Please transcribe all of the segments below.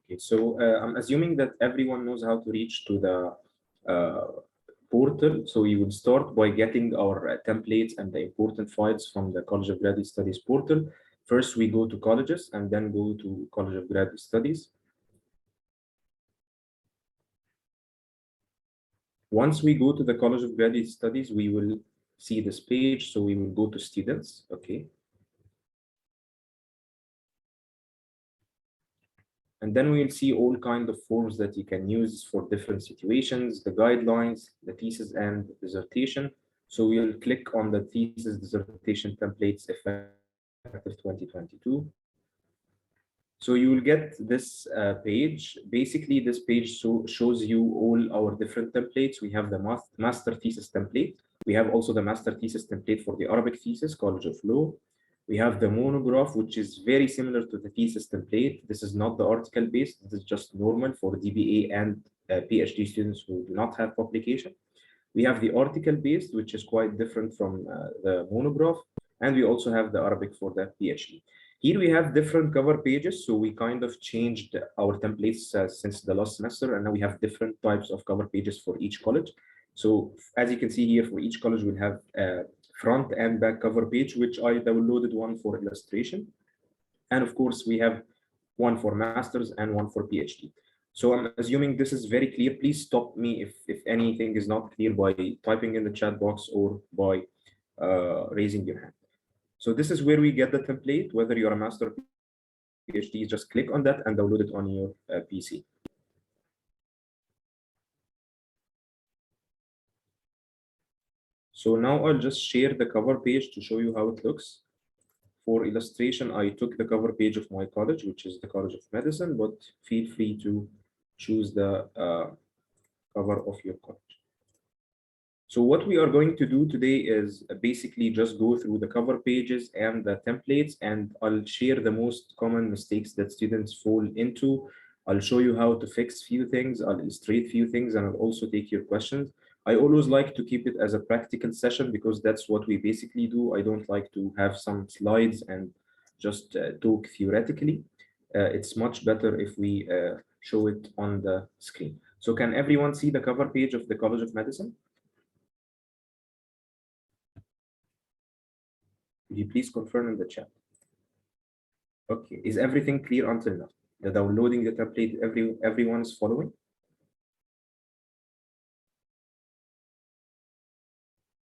Okay, so I'm assuming that everyone knows how to reach to the portal. So you would start by getting our templates and the important files from the College of Graduate Studies portal. First, we go to colleges and then go to College of Graduate Studies. Once we go to the College of Graduate Studies, we will see this page. So we will go to students, okay. And then we'll see all kinds of forms that you can use for different situations, the guidelines, the thesis and dissertation. So we'll click on the thesis dissertation templates effective 2022. So you will get this page. Basically, this page shows you all our different templates. We have the master thesis template. We have also the master thesis template for the Arabic thesis, College of Law. We have the monograph, which is very similar to the thesis template. This is not the article-based. This is just normal for DBA and PhD students who do not have publication. We have the article-based, which is quite different from the monograph. And we also have the Arabic for the PhD. Here we have different cover pages. So we kind of changed our templates since the last semester. And now we have different types of cover pages for each college. So as you can see here, for each college, we'll have front and back cover page, which I downloaded one for illustration. And of course, we have one for masters and one for PhD. So I'm assuming this is very clear. Please stop me if anything is not clear by typing in the chat box or by raising your hand. So this is where we get the template, whether you're a master or PhD, just click on that and download it on your PC. So now I'll just share the cover page to show you how it looks. For illustration, I took the cover page of my college, which is the College of Medicine, but feel free to choose the cover of your college. So what we are going to do today is basically just go through the cover pages and the templates, and I'll share the most common mistakes that students fall into. I'll show you how to fix few things, I'll illustrate few things, and I'll also take your questions. I always like to keep it as a practical session because that's what we basically do. I don't like to have some slides and just talk theoretically. It's much better if we show it on the screen. So can everyone see the cover page of the College of Medicine? Could you please confirm in the chat? Okay, is everything clear until now? The downloading the template, everyone's following?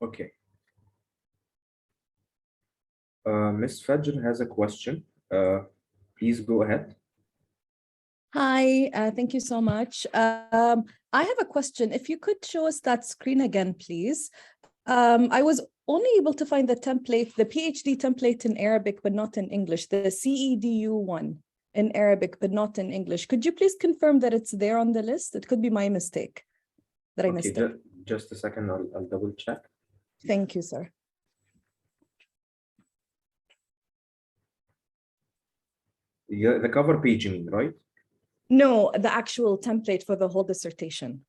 Okay. Ms. Fajr has a question. Please go ahead. Hi, thank you so much. I have a question. If you could show us that screen again, please. I was only able to find the template, the PhD template in Arabic, but not in English, the CEDU one in Arabic, but not in English. Could you please confirm that it's there on the list? It could be my mistake that I missed it. Just a second, I'll double check. Thank you, sir. The cover page, you mean, right? No, the actual template for the whole dissertation.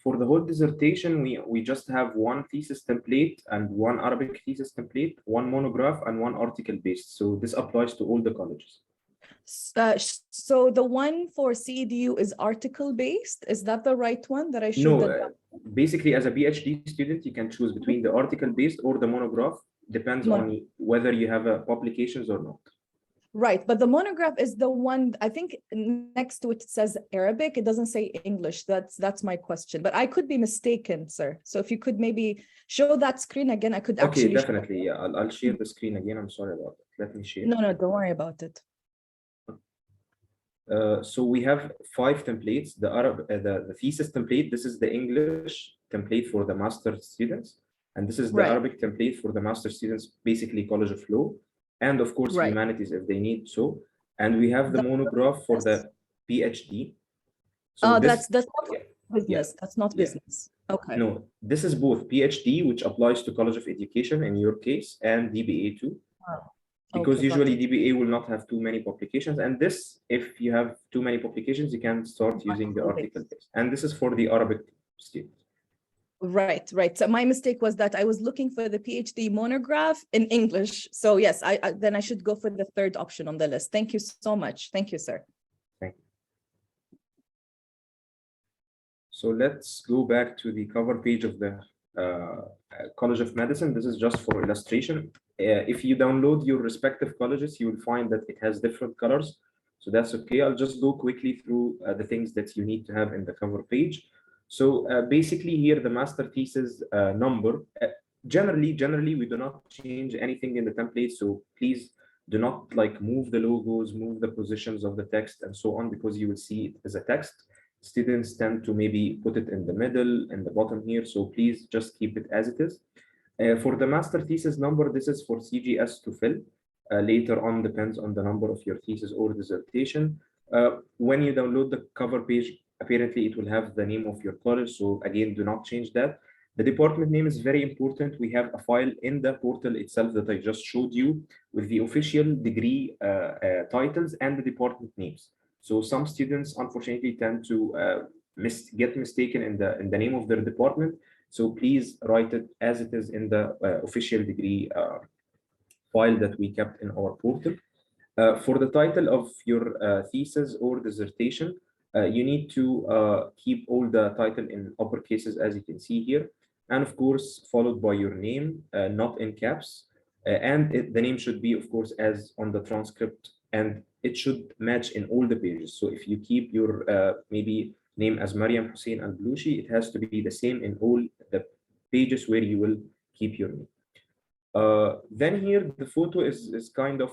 For the whole dissertation, we just have one thesis template and one Arabic thesis template, one monograph, and one article based. So this applies to all the colleges. So the one for CEDU is article based. Is that the right one that I should? No, basically, as a PhD student, you can choose between the article based or the monograph. Depends on whether you have publications or not. Right, but the monograph is the one, I think next to it says Arabic, it doesn't say English. That's my question, but I could be mistaken, sir. So if you could maybe show that screen again, I could actually. Okay, definitely. Yeah, I'll share the screen again. I'm sorry about it. Let me share. No, don't worry about it. So we have 5 templates. The thesis template, this is the English template for the master students. And this is the Arabic template for the master students, basically College of Law. And of course, humanities if they need so. And we have the monograph for the PhD. So that's not business. That's not business. Okay. No, this is both PhD, which applies to College of Education in your case, and DBA too. Because usually DBA will not have too many publications. And this, if you have too many publications, you can start using the article base. And this is for the Arabic students. Right. So my mistake was that I was looking for the PhD monograph in English. So yes, then I should go for the third option on the list. Thank you so much. Thank you, sir. Thank you. So let's go back to the cover page of the College of Medicine. This is just for illustration. If you download your respective colleges, you will find that it has different colors. So that's okay. I'll just go quickly through the things that you need to have in the cover page. So basically here, the master thesis number, generally, we do not change anything in the template. So please do not like move the logos, move the positions of the text and so on, because you will see it as a text. Students tend to maybe put it in the middle and the bottom here. So please just keep it as it is. For the master thesis number, this is for CGS to fill. Later on, depends on the number of your thesis or dissertation. When you download the cover page, apparently it will have the name of your college. So again, do not change that. The department name is very important. We have a file in the portal itself that I just showed you with the official degree titles and the department names. So some students, unfortunately, tend to get mistaken in the name of their department. So please write it as it is in the official degree file that we kept in our portal. For the title of your thesis or dissertation, you need to keep all the title in upper cases, as you can see here. And of course, followed by your name, not in caps. And the name should be, of course, as on the transcript, and it should match in all the pages. So if you keep your maybe name as Mariam Hussein Al-Blushi, it has to be the same in all the pages where you will keep your name. Then here, the photo is kind of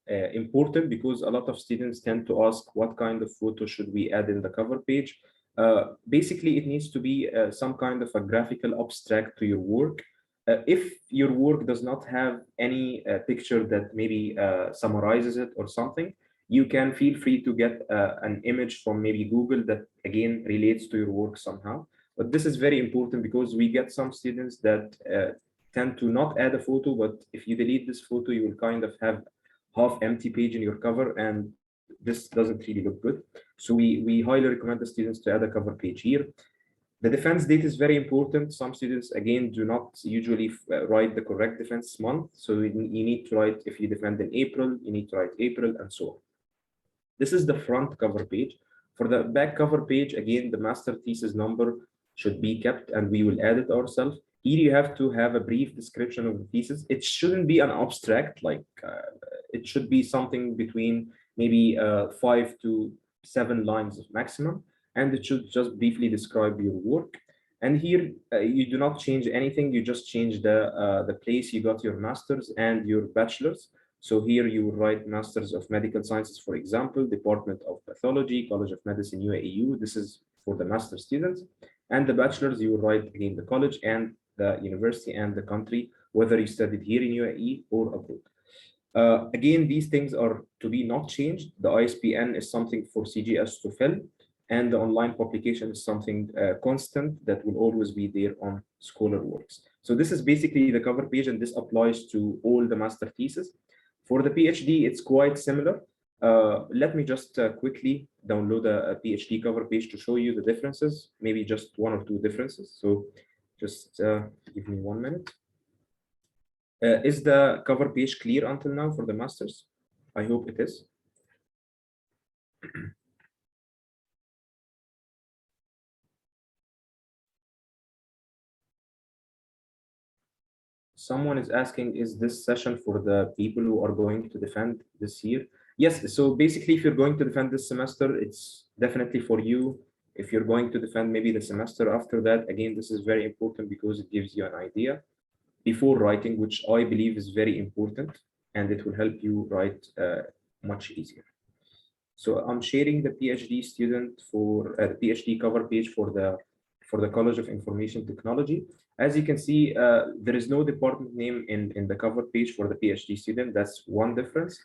important, because a lot of students tend to ask what kind of photo should we add in the cover page. Basically, it needs to be some kind of a graphical abstract to your work. If your work does not have any picture that maybe summarizes it or something, you can feel free to get an image from maybe Google that again relates to your work somehow. But this is very important, because we get some students that tend to not add a photo, but if you delete this photo, you will kind of have half empty page in your cover, and this doesn't really look good. So we highly recommend the students to add a cover page here. The defense date is very important. Some students, again, do not usually write the correct defense month. So you need to write, if you defend in April, you need to write April, and so on. This is the front cover page. For the back cover page, again, the master thesis number should be kept, and we will add it ourselves. Here you have to have a brief description of the thesis. It shouldn't be an abstract, like it should be something between maybe 5 to 7 lines of maximum, and it should just briefly describe your work. And here you do not change anything, you just change the place you got your master's and your bachelor's. So here you write Masters of Medical Sciences, for example, Department of Pathology, College of Medicine, UAEU. This is for the master students. And the bachelor's, you write again the college and the university and the country, whether you studied here in UAE or abroad. Again, these things are to be not changed. The ISBN is something for CGS to fill, and the online publication is something constant that will always be there on Scholar Works. So this is basically the cover page, and this applies to all the master thesis. For the PhD, it's quite similar. Let me just quickly download a PhD cover page to show you the differences, maybe just 1 or 2 differences. So just give me 1 minute. Is the cover page clear until now for the masters? I hope it is. Someone is asking, is this session for the people who are going to defend this year? Yes, so basically, if you're going to defend this semester, it's definitely for you. If you're going to defend maybe the semester after that, again, this is very important because it gives you an idea before writing, which I believe is very important, and it will help you write much easier. So I'm sharing the PhD student for the PhD cover page for the College of Information Technology. As you can see, there is no department name in the cover page for the PhD student. That's one difference.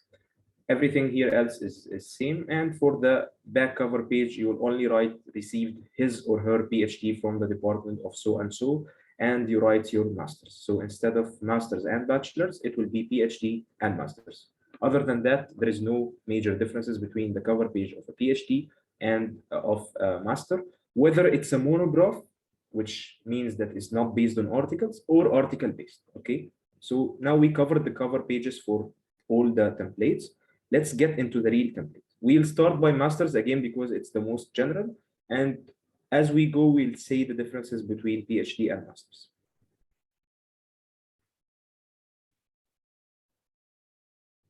Everything here else is same. And for the back cover page, you will only write received his or her PhD from the department of so and so, and you write your master's. So instead of master's and bachelor's, it will be PhD and master's. Other than that, there is no major differences between the cover page of a PhD and of a master, whether it's a monograph, which means that it's not based on articles, or article based. Okay, so now we covered the cover pages for all the templates. Let's get into the real template. We'll start by masters again because it's the most general, and As we go, we'll say the differences between PhD and Masters.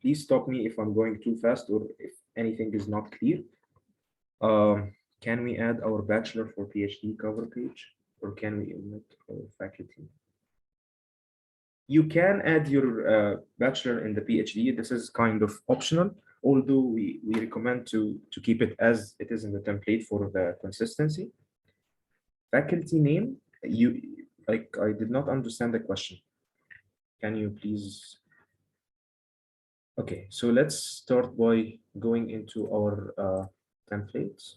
Please stop me if I'm going too fast or if anything is not clear. Can we add our bachelor for PhD cover page, or can we omit our faculty? You can add your bachelor in the PhD. This is kind of optional, although we recommend to keep it as it is in the template for the consistency. Faculty name, I did not understand the question. Can you please? Okay, so let's start by going into our templates.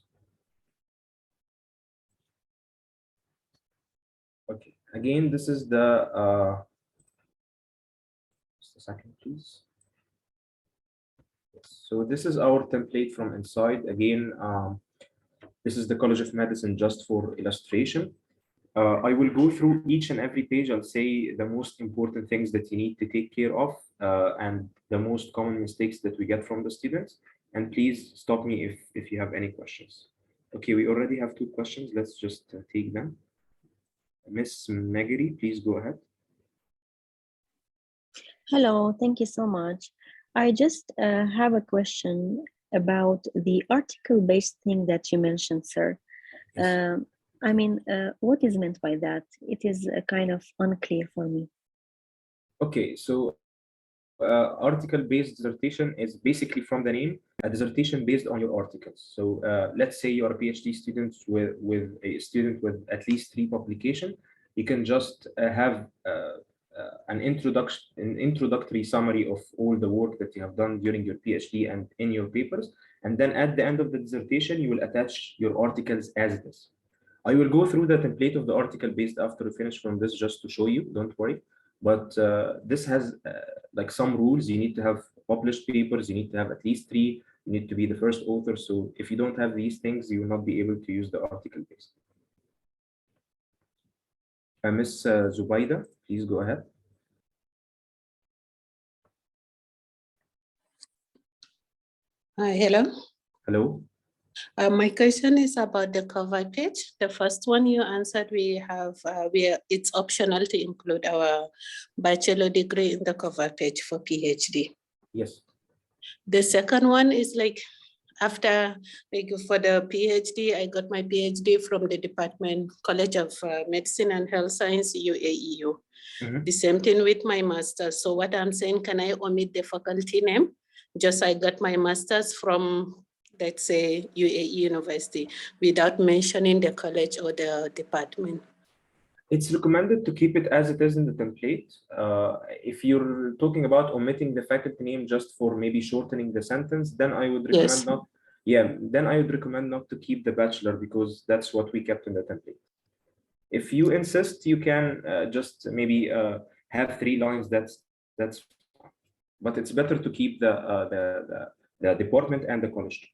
Okay, again, this is the just a second, please. Yes. So this is our template from inside. Again, this is the College of Medicine just for illustration. I will go through each and every page. I'll say the most important things that you need to take care of and the most common mistakes that we get from the students. And please stop me if you have any questions. Okay, we already have 2 questions. Let's just take them. Miss Megari, please go ahead. Hello, thank you so much. I just have a question about the article-based thing that you mentioned, sir. Yes. I mean, what is meant by that? It is kind of unclear for me. Okay, so article-based dissertation is basically from the name, a dissertation based on your articles. So let's say you're a PhD student with a student with at least 3 publications. You can just have an introductory summary of all the work that you have done during your PhD and in your papers. And then at the end of the dissertation, you will attach your articles as it is. I will go through the template of the article based after we finish from this just to show you, don't worry. But this has like some rules. You need to have published papers, you need to have at least 3, you need to be the first author. So if you don't have these things, you will not be able to use the article based. Miss Zubaida, please go ahead. Hello. Hello. My question is about the cover page. The first one you answered, we have it's optional to include our bachelor degree in the cover page for PhD. Yes. The second one is like after, like for the PhD, I got my PhD from the department, College of Medicine and Health Science, UAEU. The same thing with my master's. So what I'm saying, can I omit the faculty name? Just I got my master's from, let's say, UAE University without mentioning the college or the department. It's recommended to keep it as it is in the template. If you're talking about omitting the faculty name just for maybe shortening the sentence, then I would recommend not. Yeah, then I would recommend not to keep the bachelor because that's what we kept in the template. If you insist, you can just maybe have 3 lines. That's. But it's better to keep the department and the college.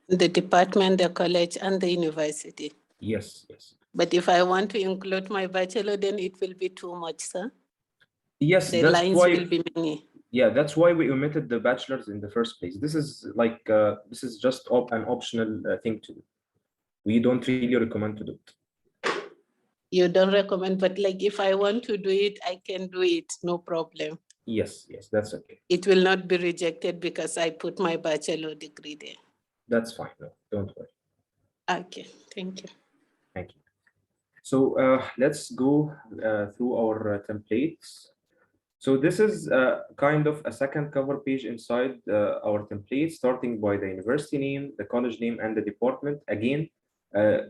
The department, the college, and the university. Yes, yes. But if I want to include my bachelor, then it will be too much, sir. Yes, the that's lines why. Will be many. Yeah, that's why we omitted the bachelors in the first place. This is like this is just an optional thing to do. We don't really recommend to do it. You don't recommend, but like if I want to do it, I can do it, no problem. Yes, yes, that's okay. It will not be rejected because I put my bachelor degree there. That's fine. No, don't worry. Okay, thank you. Thank you. So let's go through our templates. So this is kind of a second cover page inside our template, starting by the university name, the college name, and the department. Again,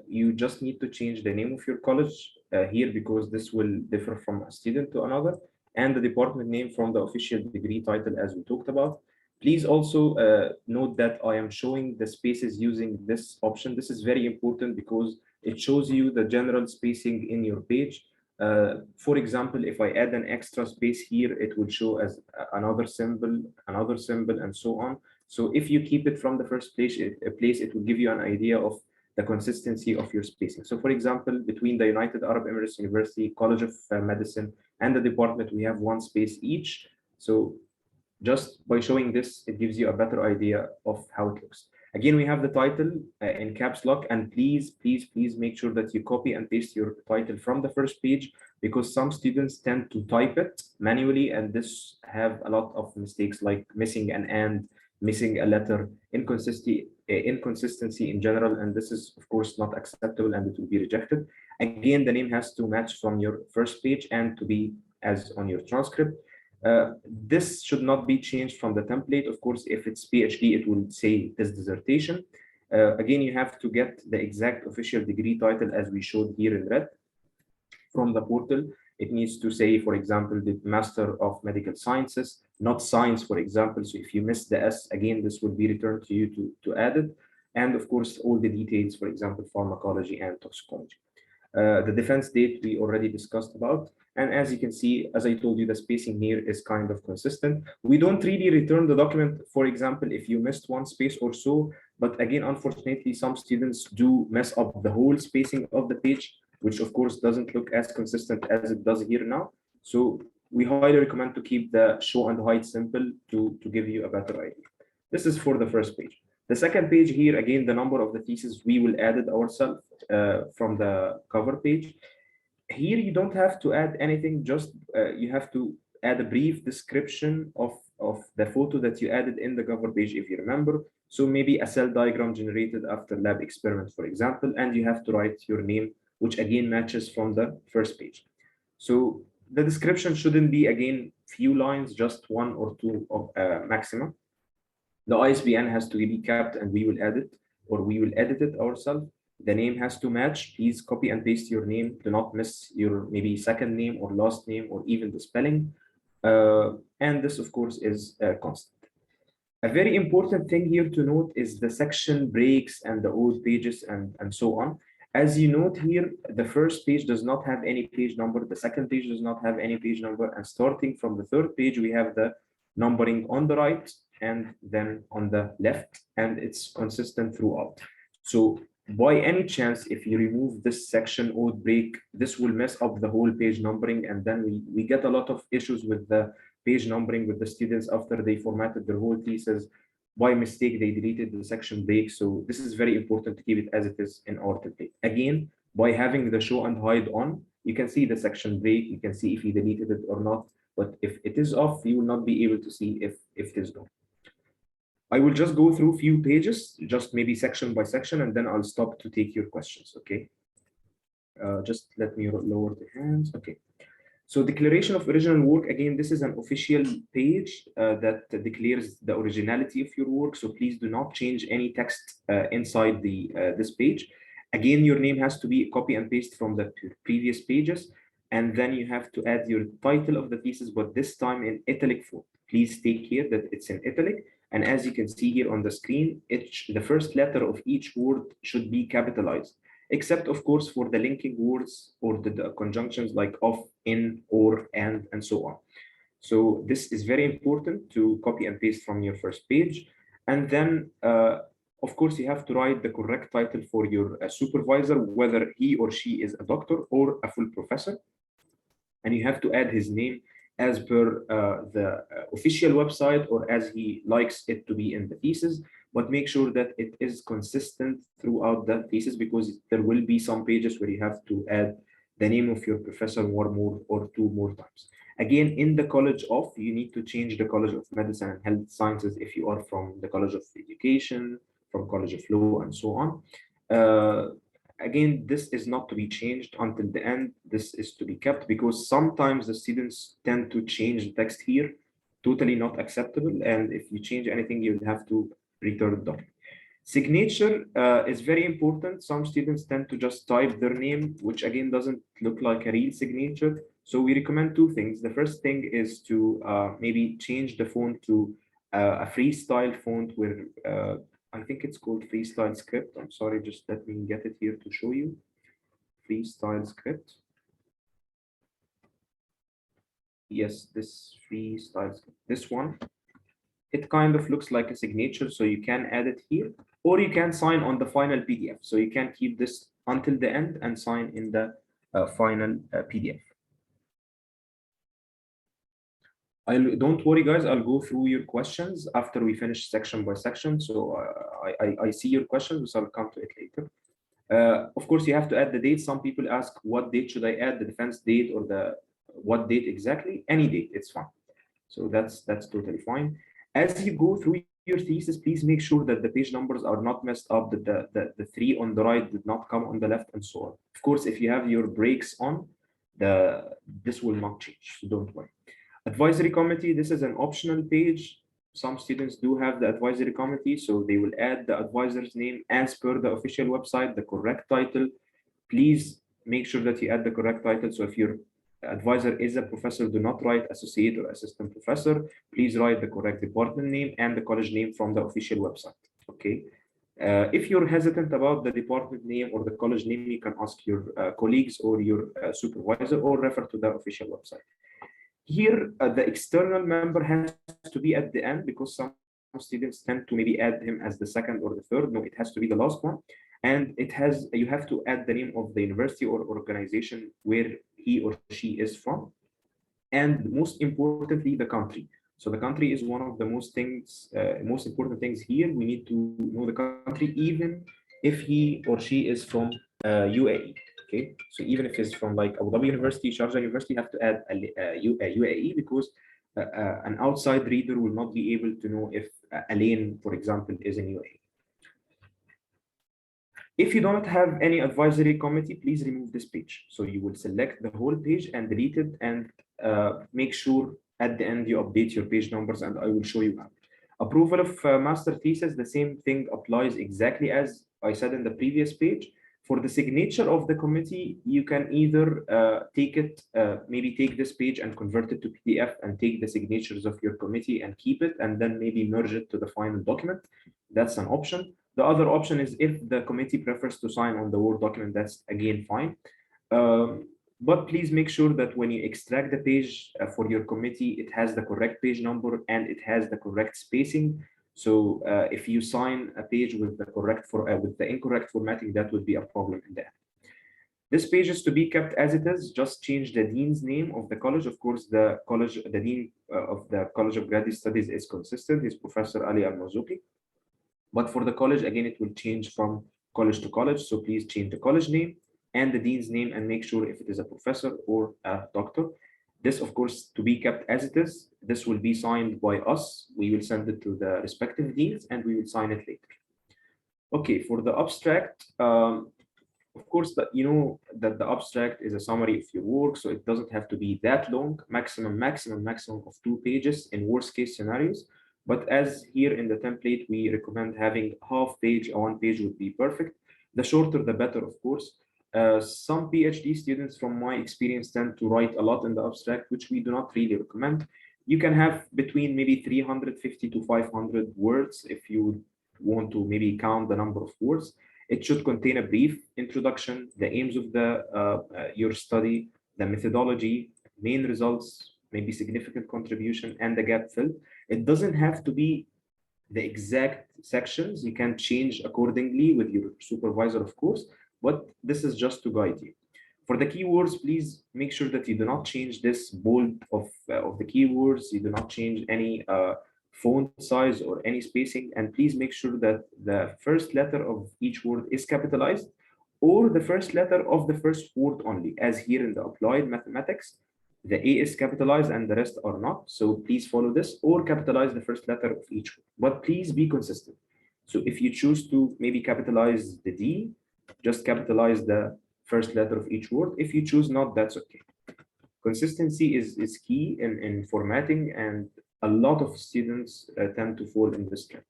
you just need to change the name of your college here because this will differ from a student to another, and the department name from the official degree title as we talked about. Please also note that I am showing the spaces using this option. This is very important because it shows you the general spacing in your page. For example, if I add an extra space here, it will show as another symbol, and so on. So if you keep it from the first place, it will give you an idea of the consistency of your spacing. So for example, between the United Arab Emirates University, College of Medicine, and the department, we have 1 space each. So just by showing this, it gives you a better idea of how it looks. Again, we have the title in caps lock, and please make sure that you copy and paste your title from the first page, because some students tend to type it manually, and this have a lot of mistakes like missing an and, missing a letter, inconsistency in general, and this is of course not acceptable and it will be rejected. Again, the name has to match from your first page and to be as on your transcript. This should not be changed from the template. Of course, if it's PhD, it will say this dissertation. Again, you have to get the exact official degree title as we showed here in red from the portal. It needs to say, for example, the Master of Medical Sciences, not Science, for example. So if you miss the S, again, this will be returned to you to add it. And of course, all the details, for example, pharmacology and toxicology. The defense date we already discussed about. And as you can see, as I told you, the spacing here is kind of consistent. We don't really return the document, for example, if you missed one space or so. But again, unfortunately, some students do mess up the whole spacing of the page, which of course doesn't look as consistent as it does here now. So we highly recommend to keep the show and hide simple to give you a better idea. This is for the first page. The second page here, again, the number of the thesis, we will add it ourselves from the cover page. Here, you don't have to add anything, just you have to add a brief description of the photo that you added in the cover page, if you remember. So maybe a cell diagram generated after lab experiment, for example, and you have to write your name, which again matches from the first page. So the description shouldn't be, again, few lines, just one or two of maximum. The ISBN has to be kept and we will add it, or we will edit it ourselves. The name has to match. Please copy and paste your name. Do not miss your maybe second name or last name or even the spelling. And this, of course, is constant. A very important thing here to note is the section breaks and the old pages and so on. As you note here, the first page does not have any page number. The second page does not have any page number. And starting from the third page, we have the numbering on the right and then on the left, and it's consistent throughout. So by any chance, if you remove this section or break, this will mess up the whole page numbering, and then we get a lot of issues with the page numbering with the students after they formatted their whole thesis. By mistake, they deleted the section break. So this is very important to keep it as it is in our template. Again, by having the show and hide on, you can see the section break. You can see if you deleted it or not. But if it is off, you will not be able to see if it is gone. I will just go through a few pages, just maybe section by section, and then I'll stop to take your questions, okay? Just let me lower the hands, okay. So declaration of original work, again, this is an official page that declares the originality of your work, so please do not change any text inside this page. Again, your name has to be copy and paste from the previous pages, and then you have to add your title of the thesis, but this time in italic font. Please take care that it's in italic. And as you can see here on the screen, the first letter of each word should be capitalized, except of course for the linking words or the conjunctions like of, in, or, and so on. So this is very important to copy and paste from your first page. And then, of course, you have to write the correct title for your supervisor, whether he or she is a doctor or a full professor. And you have to add his name as per the official website or as he likes it to be in the thesis, but make sure that it is consistent throughout the thesis, because there will be some pages where you have to add the name of your professor one or two more times. Again, in the College of, you need to change the College of Medicine and Health Sciences if you are from the College of Education, from College of Law, and so on. Again, this is not to be changed until the end. This is to be kept because sometimes the students tend to change the text here, totally not acceptable. And if you change anything, you will have to return the document. Signature is very important. Some students tend to just type their name, which again doesn't look like a real signature. So we recommend two things. The first thing is to maybe change the font to a freestyle font where I think it's called Freestyle Script. I'm sorry, just let me get it here to show you. Freestyle Script. Yes, this Freestyle Script, this one. It kind of looks like a signature, so you can add it here, or you can sign on the final PDF. So you can keep this until the end and sign in the final PDF. Don't worry, guys. I'll go through your questions after we finish section by section. So I see your questions, so I'll come to it later. Of course, you have to add the date. Some people ask, what date should I add? The defense date or the what date exactly? Any date, it's fine. So that's totally fine. As you go through your thesis, please make sure that the page numbers are not messed up, that the 3 on the right did not come on the left, and so on. Of course, if you have your breaks on, this will not change, so don't worry. Advisory committee, this is an optional page. Some students do have the advisory committee, so they will add the advisor's name as per the official website, the correct title. Please make sure that you add the correct title. So if your advisor is a professor, do not write associate or assistant professor. Please write the correct department name and the college name from the official website. Okay. If you're hesitant about the department name or the college name, you can ask your colleagues or your supervisor, or refer to the official website. Here, the external member has to be at the end, because some students tend to maybe add him as the second or the third. No, it has to be the last one. And you have to add the name of the university or organization where he or she is from. And most importantly, the country. So the country is one of the most important things here. We need to know the country, even if he or she is from UAE. Okay, so even if it's from like Abu Dhabi University, Sharjah University, you have to add a UAE, because an outside reader will not be able to know if Alain, for example, is in UAE. If you don't have any advisory committee, please remove this page. So you will select the whole page and delete it, and make sure at the end you update your page numbers, and I will show you how. Approval of master thesis, the same thing applies exactly as I said in the previous page. For the signature of the committee, you can either maybe take this page and convert it to PDF and take the signatures of your committee and keep it, and then maybe merge it to the final document. That's an option. The other option is if the committee prefers to sign on the Word document, that's again fine. But please make sure that when you extract the page for your committee, it has the correct page number and it has the correct spacing. So if you sign a page with the incorrect formatting, that would be a problem in there. This page is to be kept as it is. Just change the dean's name of the college. Of course, the dean of the College of Graduate Studies is consistent. Is Professor Ali Al-Marzouqi. But for the college, again, it will change from college to college. So please change the college name and the dean's name, and make sure if it is a professor or a doctor. This, of course, to be kept as it is. This will be signed by us. We will send it to the respective deans and we will sign it later. Okay, for the abstract, of course, you know that the abstract is a summary of your work, so it doesn't have to be that long. Maximum of 2 pages in worst case scenarios. But as here in the template, we recommend having half page or 1 page would be perfect. The shorter, the better, of course. Some PhD students, from my experience, tend to write a lot in the abstract, which we do not really recommend. You can have between maybe 350 to 500 words if you want to maybe count the number of words. It should contain a brief introduction, the aims of your study, the methodology, main results, maybe significant contribution, and the gap fill. It doesn't have to be the exact sections. You can change accordingly with your supervisor, of course, but this is just to guide you. For the keywords, please make sure that you do not change this bold of the keywords. You do not change any font size or any spacing, and please make sure that the first letter of each word is capitalized, or the first letter of the first word only, as here in the applied mathematics. The A is capitalized and the rest are not. So please follow this, or capitalize the first letter of each word. But please be consistent. So if you choose to maybe capitalize the D, just capitalize the first letter of each word. If you choose not, that's okay. Consistency is key in formatting, and a lot of students tend to fall in this trap.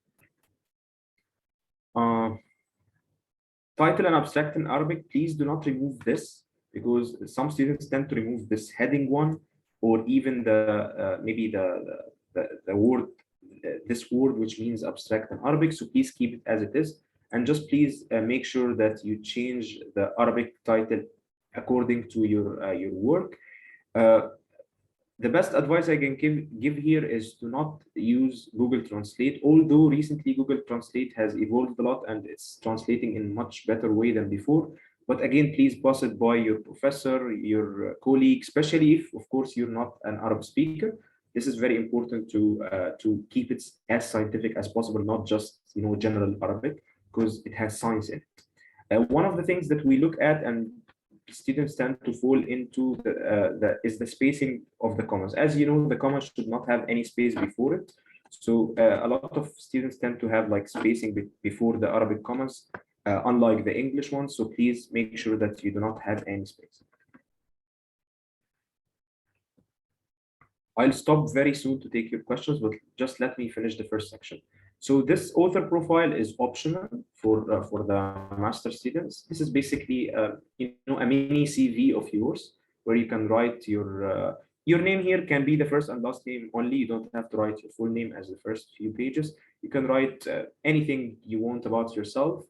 Title and abstract in Arabic, please do not remove this, because some students tend to remove this heading one, or even maybe the word, this word which means abstract in Arabic. So please keep it as it is, and just please make sure that you change the Arabic title according to your work. The best advice I can give here is to not use Google Translate, although recently Google Translate has evolved a lot and it's translating in much better way than before. But again, please pass it by your professor, your colleague, especially if, of course, you're not an Arab speaker. This is very important to keep it as scientific as possible, not just general Arabic, because it has science in it. One of the things that we look at and students tend to fall into is the spacing of the commas. As you know, the comma should not have any space before it. So a lot of students tend to have like spacing before the Arabic commas, unlike the English ones. So please make sure that you do not have any space. I'll stop very soon to take your questions, but just let me finish the first section. So this author profile is optional for the master students. This is basically a mini CV of yours, where you can write your name. Here can be the first and last name only. You don't have to write your full name as the first few pages. You can write anything you want about yourself.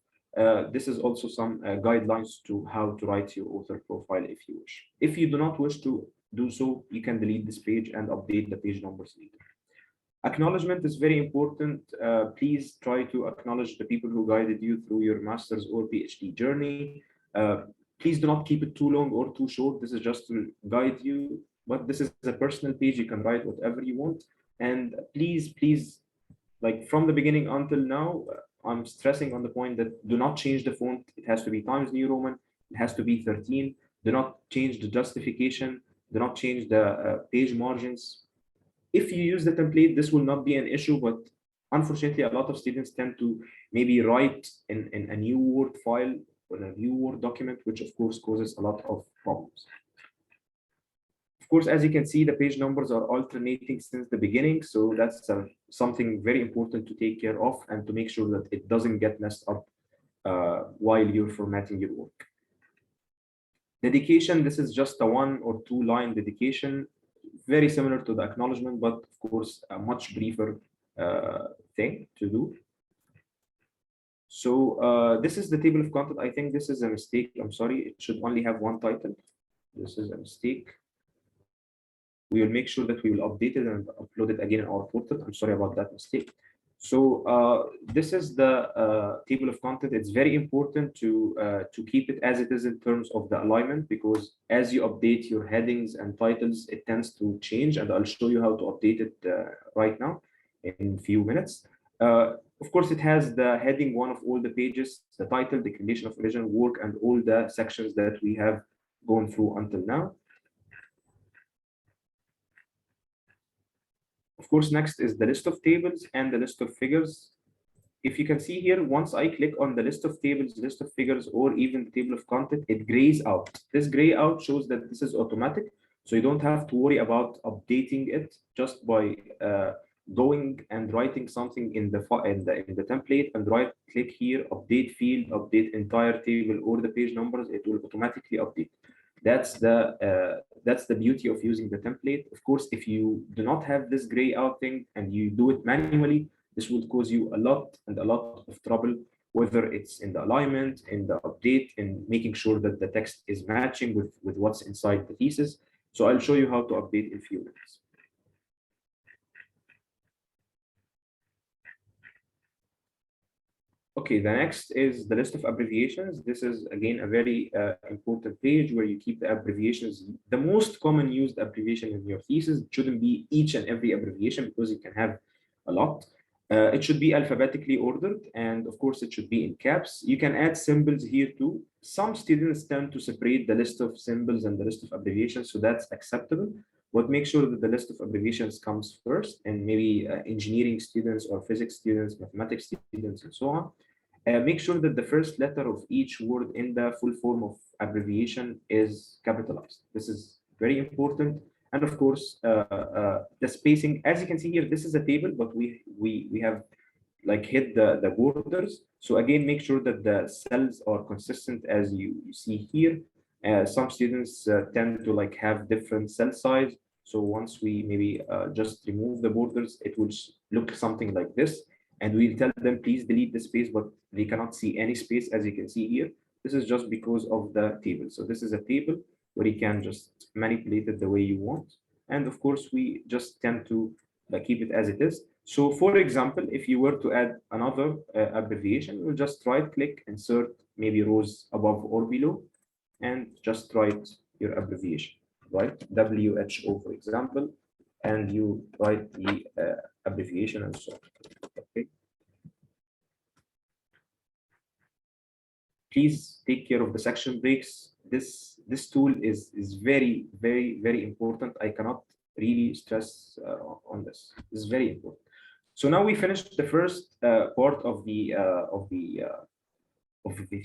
This is also some guidelines to how to write your author profile if you wish. If you do not wish to do so, you can delete this page and update the page numbers later. Acknowledgement is very important. Please try to acknowledge the people who guided you through your master's or PhD journey. Please do not keep it too long or too short. This is just to guide you, but this is a personal page. You can write whatever you want. And please, like from the beginning until now, I'm stressing on the point that do not change the font. It has to be Times New Roman. It has to be 13. Do not change the justification. Do not change the page margins. If you use the template, this will not be an issue, but unfortunately, a lot of students tend to maybe write in a new Word file or a new Word document, which of course causes a lot of problems. Of course, as you can see, the page numbers are alternating since the beginning, so that's something very important to take care of and to make sure that it doesn't get messed up while you're formatting your work. Dedication, this is just a 1 or 2 line dedication, very similar to the acknowledgement, but of course a much briefer thing to do. So this is the table of content. I think this is a mistake. I'm sorry, it should only have 1 title. This is a mistake. We will make sure that we will update it and upload it again in our portal. I'm sorry about that mistake. So this is the table of content. It's very important to keep it as it is in terms of the alignment, because as you update your headings and titles, it tends to change, and I'll show you how to update it right now in a few minutes. Of course, it has the heading 1 of all the pages, the title, declaration of original work, and all the sections that we have gone through until now. Of course, next is the list of tables and the list of figures. If you can see here, once I click on the list of tables, list of figures, or even the table of content, it grays out. This gray out shows that this is automatic, so you don't have to worry about updating it just by going and writing something in the template and right click here, update field, update entire table or the page numbers. It will automatically update. That's the beauty of using the template. Of course, if you do not have this gray out thing and you do it manually, this will cause you a lot of trouble, whether it's in the alignment, in the update, in making sure that the text is matching with what's inside the thesis. So I'll show you how to update in a few minutes. Okay, the next is the list of abbreviations. This is again a very important page where you keep the abbreviations. The most common used abbreviation in your thesis shouldn't be each and every abbreviation, because you can have a lot. It should be alphabetically ordered, and of course it should be in caps. You can add symbols here too. Some students tend to separate the list of symbols and the list of abbreviations, so that's acceptable. But make sure that the list of abbreviations comes first, and maybe engineering students or physics students, mathematics students, and so on. Make sure that the first letter of each word in the full form of abbreviation is capitalized. This is very important. And of course, the spacing, as you can see here, this is a table, but we have like hit the borders. So again, make sure that the cells are consistent as you see here. Some students tend to like have different cell size. So once we maybe just remove the borders, it will look something like this. And we'll tell them, please delete the space, but they cannot see any space, as you can see here. This is just because of the table. So this is a table where you can just manipulate it the way you want. And of course, we just tend to keep it as it is. So for example, if you were to add another abbreviation, we'll just right click, insert maybe rows above or below, and just write your abbreviation, right? WHO, for example. and you write the abbreviation and so on. Okay. Please take care of the section breaks. This tool is very, very, very important. I cannot really stress on this. This is very important. So now we finished the first part of the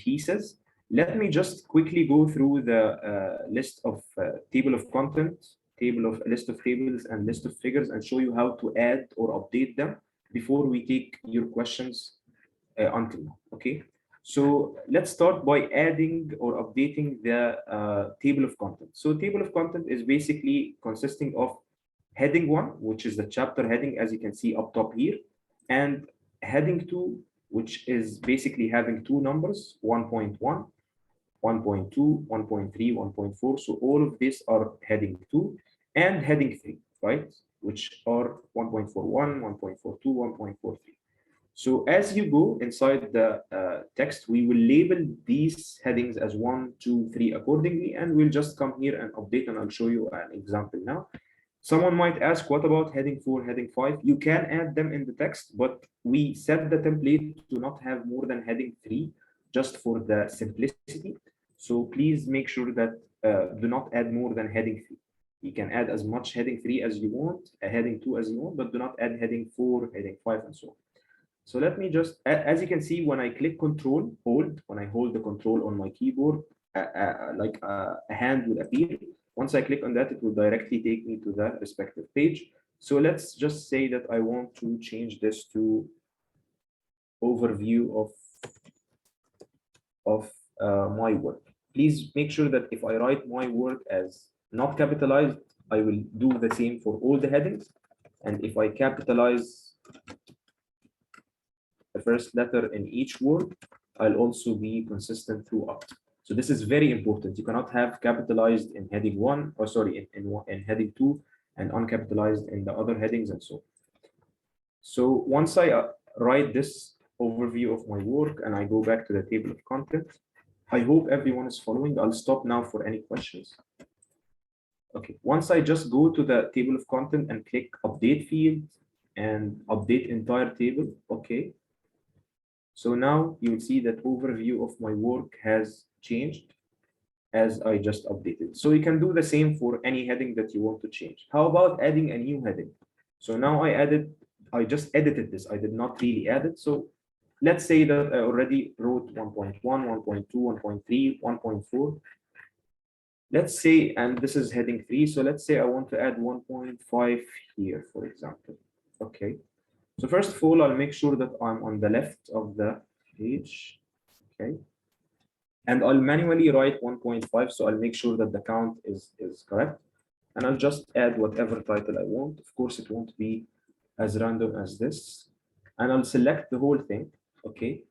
thesis. Let me just quickly go through the list of table of contents, list of tables, and list of figures, and show you how to add or update them before we take your questions until now. Okay. So let's start by adding or updating the table of content. So table of content is basically consisting of heading 1, which is the chapter heading, as you can see up top here, and heading 2, which is basically having 2 numbers, 1.1, 1.2, 1.3, 1.4. So all of these are heading 2, and heading 3, right? Which are 1.41, 1.42, 1.43. So as you go inside the text, we will label these headings as 1, 2, 3 accordingly, and we'll just come here and update, and I'll show you an example now. Someone might ask, what about heading 4, heading 5? You can add them in the text, but we set the template to not have more than heading 3, just for the simplicity. So please make sure that do not add more than heading 3. You can add as much heading 3 as you want, heading 2 as you want, but do not add heading 4, heading 5, and so on. So let me just, as you can see, when I click Control, when I hold the control on my keyboard, like a hand will appear. Once I click on that, it will directly take me to the respective page. So let's just say that I want to change this to overview of my work. Please make sure that if I write my work as not capitalized, I will do the same for all the headings. And if I capitalize the first letter in each word, I'll also be consistent throughout. So this is very important. You cannot have capitalized in heading 1, or sorry, in heading 2, and uncapitalized in the other headings and so on. So once I write this overview of my work and I go back to the table of content, I hope everyone is following. I'll stop now for any questions. Okay, once I just go to the table of content and click update field and update entire table, okay. So now you will see that overview of my work has changed as I just updated. So you can do the same for any heading that you want to change. How about adding a new heading? So now I just edited this. I did not really add it. So let's say that I already wrote 1.1, 1.2, 1.3, 1.4. Let's say, and this is heading 3. So let's say I want to add 1.5 here, for example. Okay. So first of all, I'll make sure that I'm on the left of the page, okay? And I'll manually write 1.5, so I'll make sure that the count is correct. And I'll just add whatever title I want. Of course, it won't be as random as this. And I'll select the whole thing, okay?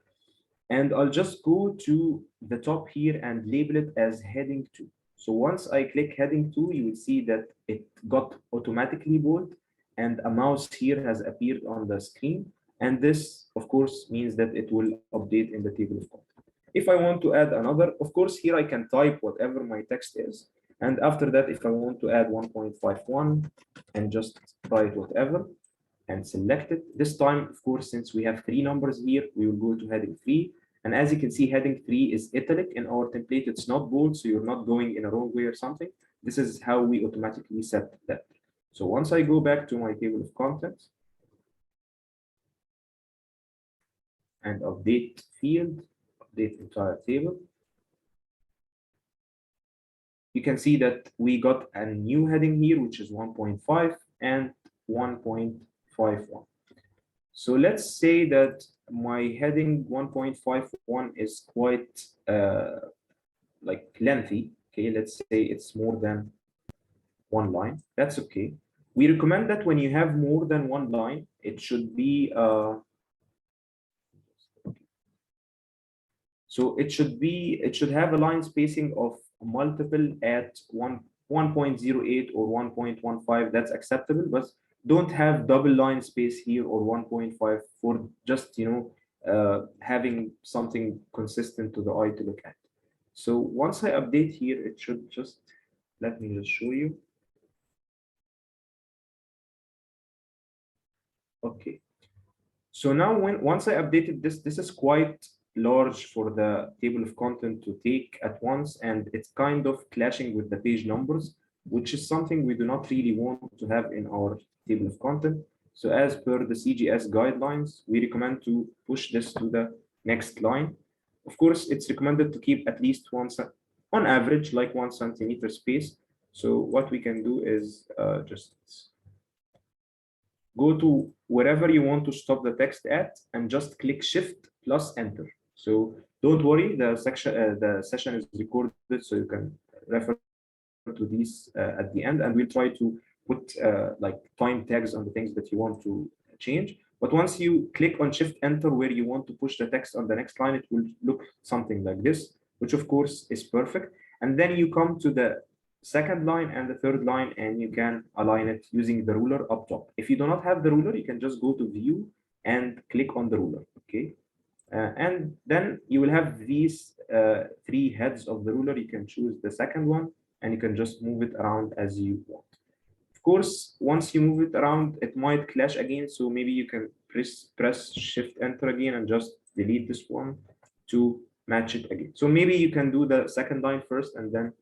And I'll just go to the top here and label it as heading 2. So once I click heading 2, you will see that it got automatically bold, and a mouse here has appeared on the screen. And this, of course, means that it will update in the table of content. If I want to add another, of course, here I can type whatever my text is. And after that, if I want to add 1.51 and just write whatever and select it, this time, of course, since we have 3 numbers here, we will go to heading 3. And as you can see, heading 3 is italic in our template. It's not bold, so you're not going in a wrong way or something. This is how we automatically set that. So once I go back to my table of contents and update field, update entire table, you can see that we got a new heading here, which is 1.5 and 1.51. So let's say that my heading 1.51 is quite like lengthy. Okay, let's say it's more than 1 line. That's okay. We recommend that when you have more than 1 line, it should be so it should have a line spacing of multiple at 1.08 or 1.15. That's acceptable, but don't have double line space here or 1.5 for just having something consistent to the eye to look at. So once I update here, it should just, let me just show you. Okay. So now once I updated this, this is quite large for the table of content to take at once, and it's kind of clashing with the page numbers, which is something we do not really want to have in our table of content. So as per the CGS guidelines, we recommend to push this to the next line. Of course, it's recommended to keep at least on average, like 1 centimeter space. So what we can do is just go to wherever you want to stop the text at and just click Shift plus Enter. So don't worry, the session is recorded, so you can refer to these at the end, and we'll try to put like time tags on the things that you want to change. But once you click on Shift Enter where you want to push the text on the next line, it will look something like this, which of course is perfect. And then you come to the second line and the third line, and you can align it using the ruler up top. If you do not have the ruler, you can just go to View and click on the ruler. Okay. And then you will have these 3 heads of the ruler. You can choose the second one, and you can just move it around as you want. Of course, once you move it around, it might clash again. So maybe you can press Shift Enter again and just delete this one to match it again. So maybe you can do the second line first and then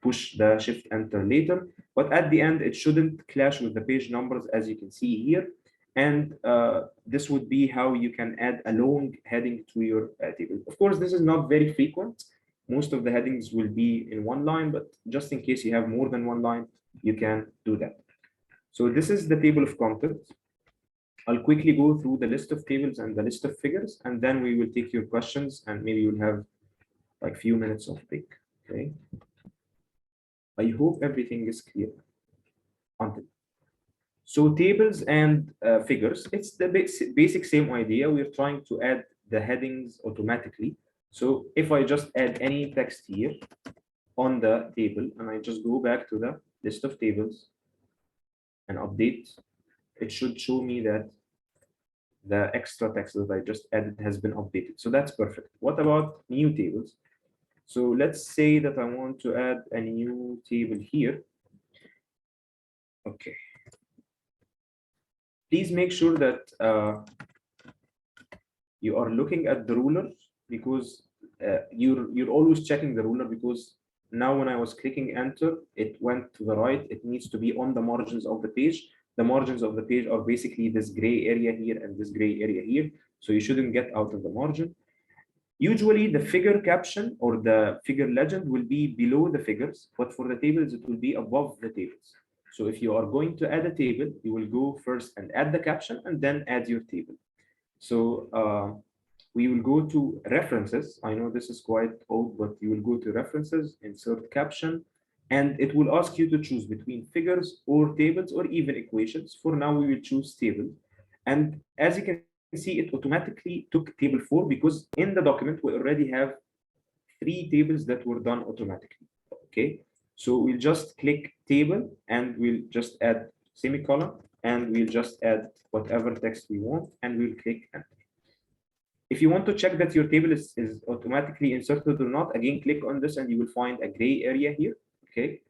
push the Shift Enter later. But at the end, it shouldn't clash with the page numbers, as you can see here. And this would be how you can add a long heading to your table. Of course, this is not very frequent. Most of the headings will be in one line, but just in case you have more than one line, you can do that. So this is the table of contents. I'll quickly go through the list of tables and the list of figures, and then we will take your questions, and maybe you'll have like few minutes of break. Okay. I hope everything is clear. So tables and figures, it's the basic same idea. We're trying to add the headings automatically. So if I just add any text here on the table, and I just go back to the list of tables and update, it should show me that the extra text that I just added has been updated. So that's perfect. What about new tables? So let's say that I want to add a new table here. Okay. Please make sure that you are looking at the ruler, because you're always checking the ruler, because now when I was clicking enter, it went to the right. It needs to be on the margins of the page. The margins of the page are basically this gray area here and this gray area here. So you shouldn't get out of the margin. Usually the figure caption or the figure legend will be below the figures, but for the tables, it will be above the tables. So if you are going to add a table, you will go first and add the caption and then add your table. So we will go to references. I know this is quite old, but you will go to references, insert caption, and it will ask you to choose between figures or tables or even equations. For now, we will choose tables. And as you can see, it automatically took table 4 because in the document, we already have 3 tables that were done automatically. Okay. So we'll just click table and we'll just add semicolon and we'll just add whatever text we want and we'll click enter. If you want to check that your table is automatically inserted or not, again, click on this and you will find a gray area here. Okay.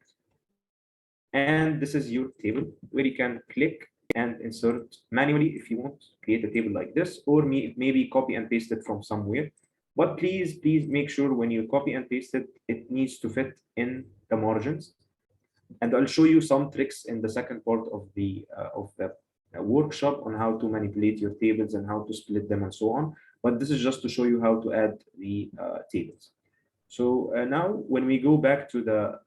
And this is your table where you can click and insert manually if you want to create a table like this, or maybe copy and paste it from somewhere. But please make sure when you copy and paste it, it needs to fit in the margins. And I'll show you some tricks in the second part of the workshop on how to manipulate your tables and how to split them and so on. But this is just to show you how to add the tables. So now when we go back to the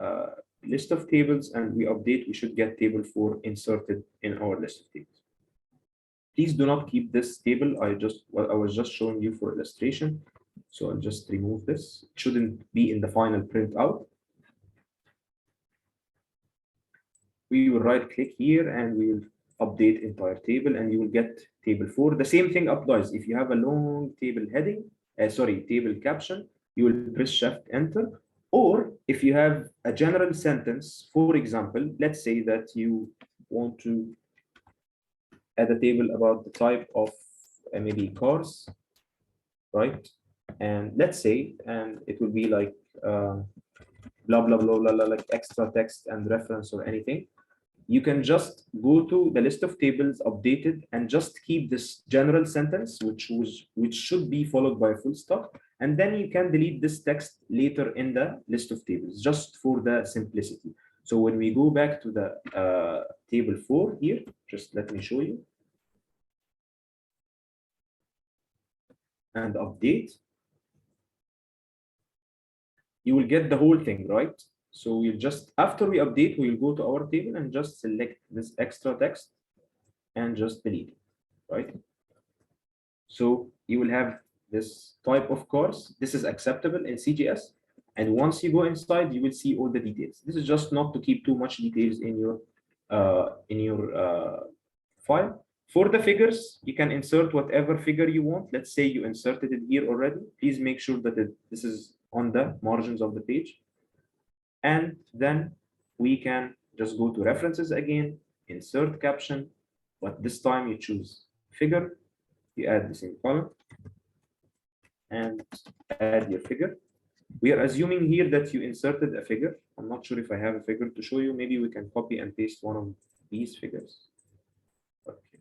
list of tables and we update, we should get table 4 inserted in our list of tables. Please do not keep this table. I was just showing you for illustration. So I'll just remove this. It shouldn't be in the final print out. We will right click here and we will update entire table and you will get table 4. The same thing applies. If you have a long table heading, table caption, you will press Shift Enter. Or if you have a general sentence, for example, let's say that you want to add a table about the type of maybe cars, right? And let's say, and it will be like blah, blah, blah, blah, blah, like extra text and reference or anything. you can just go to the list of tables updated and just keep this general sentence, which should be followed by a full stop, and then you can delete this text later in the list of tables, just for the simplicity. So when we go back to the table 4 here, just let me show you. And update. You will get the whole thing, right? So we'll just, after we update, we'll go to our table and just select this extra text and just delete it, right? So you will have this type of course. This is acceptable in CGS. And once you go inside, you will see all the details. This is just not to keep too much details in your file. For the figures, you can insert whatever figure you want. Let's say you inserted it here already. Please make sure that this is on the margins of the page. And then we can just go to references again, insert caption, but this time you choose figure, you add the same column, and add your figure. We are assuming here that you inserted a figure. I'm not sure if I have a figure to show you. Maybe we can copy and paste one of these figures. Okay.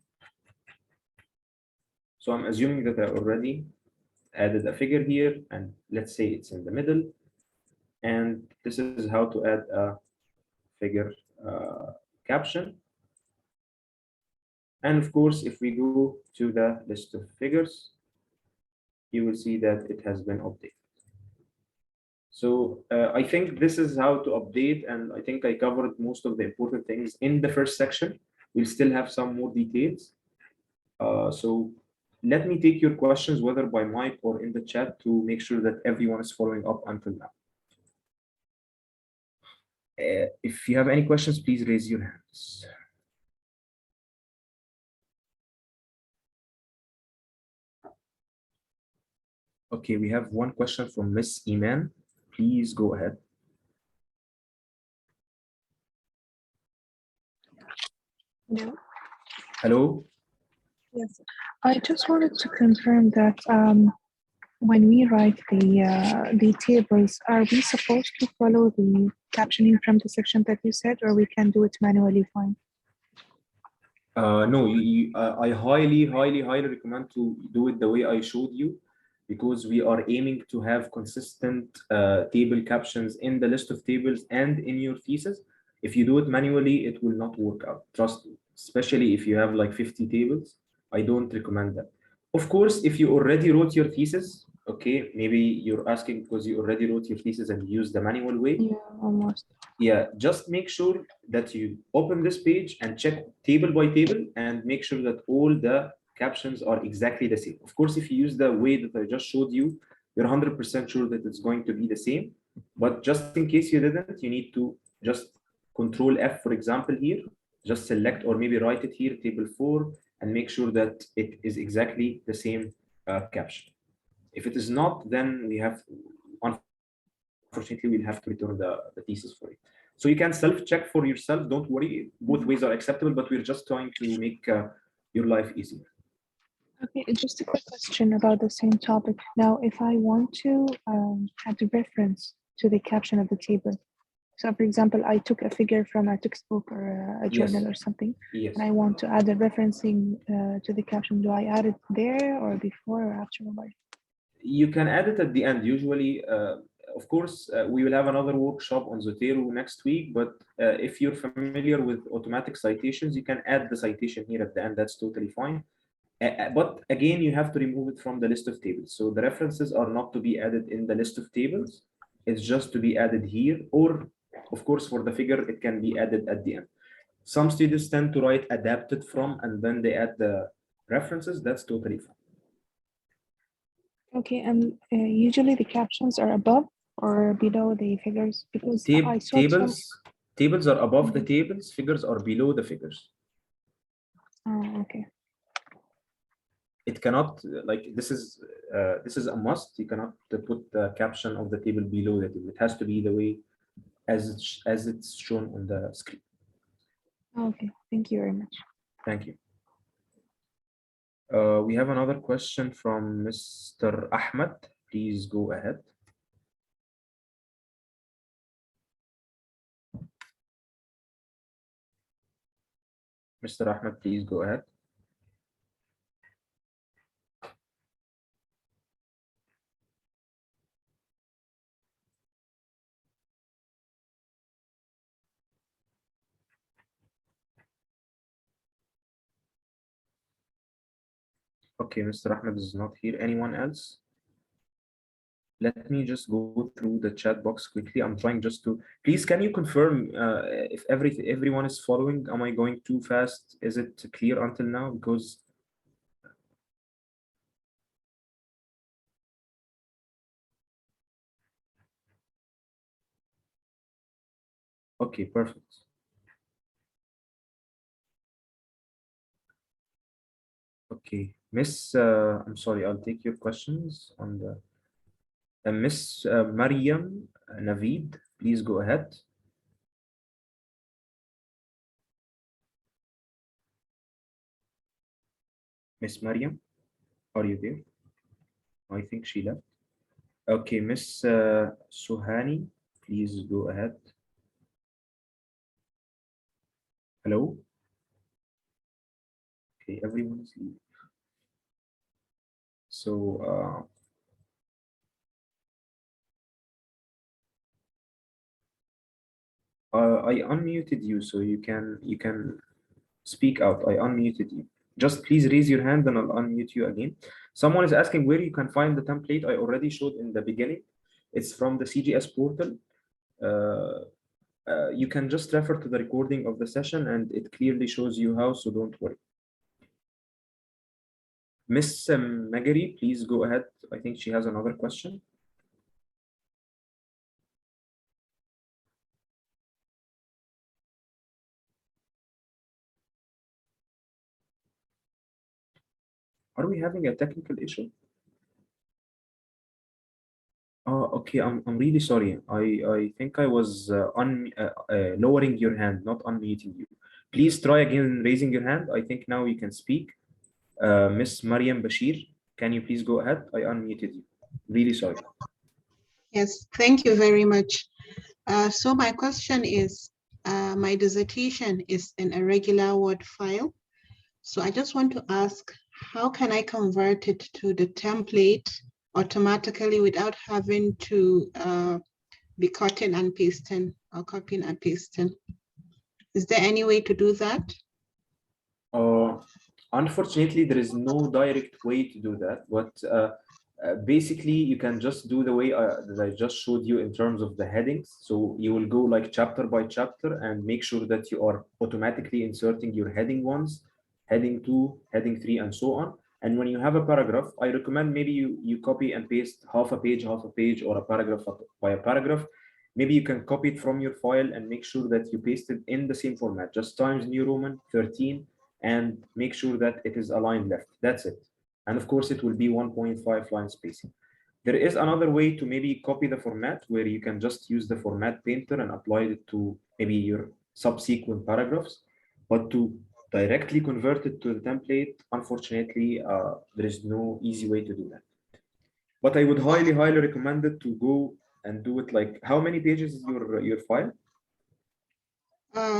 So I'm assuming that I already added a figure here, and let's say it's in the middle. And this is how to add a figure caption. And of course, if we go to the list of figures, you will see that it has been updated. So I think this is how to update, and I think I covered most of the important things in the first section. We'll still have some more details. So let me take your questions, whether by mic or in the chat, to make sure that everyone is following up until now. If you have any questions, please raise your hands. Okay, we have one question from Miss Iman. Please go ahead. Hello. Hello. Yes, I just wanted to confirm that when we write the tables, are we supposed to follow the captioning from the section that you said, or we can do it manually fine? No, I highly recommend to do it the way I showed you, because we are aiming to have consistent table captions in the list of tables and in your thesis. If you do it manually, it will not work out. Trust me, especially if you have like 50 tables. I don't recommend that. Of course, if you already wrote your thesis, okay, maybe you're asking because you already wrote your thesis and used the manual way. Yeah, almost. Yeah, just make sure that you open this page and check table by table and make sure that all the captions are exactly the same. Of course, if you use the way that I just showed you, you're 100% sure that it's going to be the same. But just in case you didn't, you need to just Control F, for example, here, just select or maybe write it here, table 4, and make sure that it is exactly the same caption. If it is not, then we have, unfortunately, we'll have to return the thesis for it. So you can self-check for yourself. Don't worry. Both ways are acceptable, but we're just trying to make your life easier. Okay, just a quick question about the same topic. Now, if I want to add a reference to the caption of the table, so for example, I took a figure from a textbook or a journal or something, Yes. and I want to add a referencing to the caption. Do I add it there or before or after? You can add it at the end. Usually, of course, we will have another workshop on Zotero next week, but if you're familiar with automatic citations, you can add the citation here at the end. That's totally fine. But again, you have to remove it from the list of tables. So the references are not to be added in the list of tables. It's just to be added here, or of course, for the figure, it can be added at the end. Some students tend to write adapted from, and then they add the references. That's totally fine. Okay, and usually the captions are above or below the figures, because I saw tables are above the tables, figures are below the figures. Oh, okay. It cannot, like, this is a must. You cannot put the caption of the table below the table. It has to be the way as it's shown on the screen. Okay, thank you very much. Thank you. We have another question from Mr. Ahmed. Please go ahead. Mr. Ahmed, please go ahead. Okay, Mr. Ahmed is not here. Anyone else? Let me just go through the chat box quickly. I'm trying just to, please, can you confirm if everyone is following? Am I going too fast? Is it clear until now? Because okay, perfect. Okay, Miss, I'm sorry, I'll take your questions on the Miss Mariam Naveed, please go ahead. Miss Mariam, are you there? I think she left. Okay, Miss Suhani, please go ahead. Hello? Okay, everyone is leaving. So I unmuted you, so you can speak out. I unmuted you. Just please raise your hand and I'll unmute you again. Someone is asking where you can find the template. I already showed in the beginning. It's from the CGS portal. You can just refer to the recording of the session and it clearly shows you how, so don't worry. Miss Magari, please go ahead. I think she has another question. Are we having a technical issue? Oh, okay. I'm really sorry. I think I was lowering your hand, not unmuting you. Please try again raising your hand. I think now you can speak. Miss Mariam Bashir, can you please go ahead? I unmuted you. Really sorry. Yes, thank you very much. So my question is, my dissertation is in a regular Word file. So I just want to ask, how can I convert it to the template automatically without having to be cutting and pasting or copying and pasting? Is there any way to do that? Unfortunately, there is no direct way to do that, but basically you can just do the way that I just showed you in terms of the headings. So you will go like chapter by chapter and make sure that you are automatically inserting your heading 1s, heading 2, heading 3, and so on. And when you have a paragraph, I recommend maybe you copy and paste half a page, or a paragraph by a paragraph. Maybe you can copy it from your file and make sure that you paste it in the same format, just Times New Roman 13, and make sure that it is aligned left. That's it. And of course, it will be 1.5 line spacing. There is another way to maybe copy the format where you can just use the format painter and apply it to maybe your subsequent paragraphs. But to directly convert it to the template, unfortunately, there is no easy way to do that. But I would highly recommend it to go and do it. Like, how many pages is your file?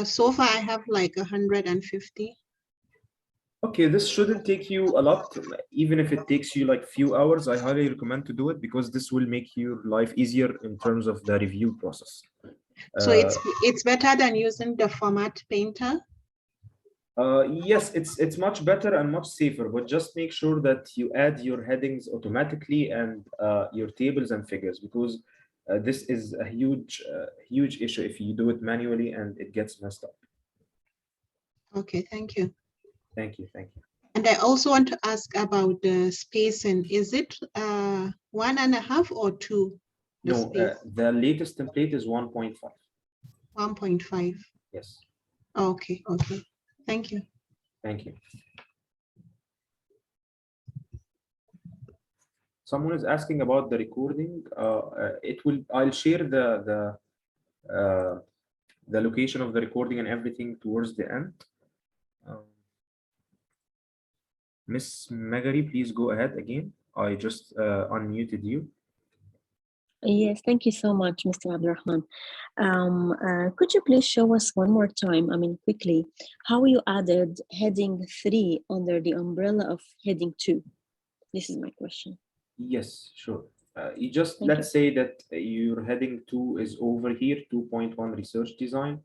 So far I have like 150. Okay, this shouldn't take you a lot. Even if it takes you like few hours, I highly recommend to do it because this will make your life easier in terms of the review process. So it's better than using the format painter? Yes, it's much better and much safer, but just make sure that you add your headings automatically and your tables and figures, because this is a huge issue if you do it manually and it gets messed up. Okay, thank you. Thank you. And I also want to ask about the spacing. Is it 1.5 or 2? No, the latest template is 1.5. 1.5. Yes. Okay. Thank you. Thank you. Someone is asking about the recording. I'll share the location of the recording and everything towards the end. Miss Magari, please go ahead again. I just unmuted you. Yes, thank you so much, Mr. Abdurrahman. Could you please show us one more time, quickly, how you added heading 3 under the umbrella of heading 2? This is my question. Yes, sure. You just Thank let's say that your heading 2 is over here, 2.1 research design.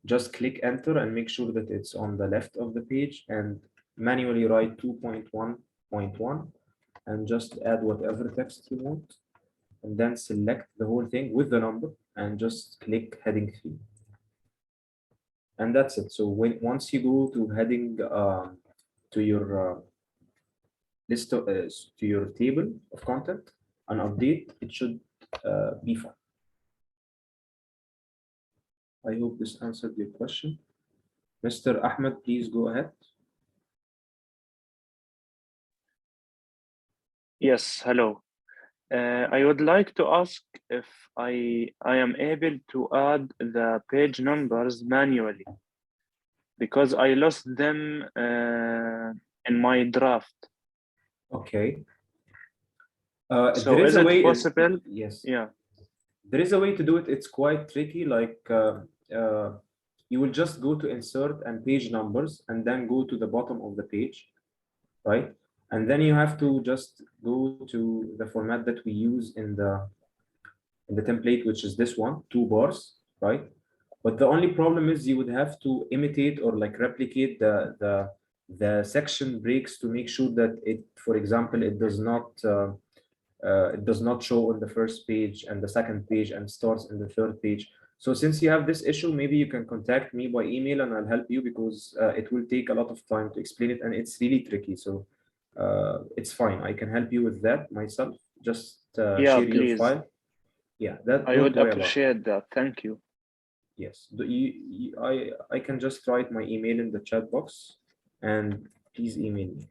Just click enter and make sure that it's on the left of the page and manually write 2.1.1 and just add whatever text you want. And then select the whole thing with the number and just click heading 3. And that's it. So once you go to heading to your list of, to your table of content and update, it should be fine. I hope this answered your question. Mr. Ahmed, please go ahead. Yes, hello. I would like to ask if I am able to add the page numbers manually, because I lost them in my draft. Okay. So there is a it way, possible? Yes. Yeah. There is a way to do it. It's quite tricky. Like you will just go to insert and page numbers and then go to the bottom of the page, right? And then you have to just go to the format that we use in the template, which is this one, 2 bars, right? But the only problem is you would have to imitate or like replicate the section breaks to make sure that it, for example, it does not show on the first page and the second page and starts in the third page. So since you have this issue, maybe you can contact me by email and I'll help you, because it will take a lot of time to explain it and it's really tricky. So it's fine. I can help you with that myself. Just Yeah, share your please. file. Yeah, that I would don't worry about it. appreciate that. Thank you. Yes, I can just write my email in the chat box and please email me.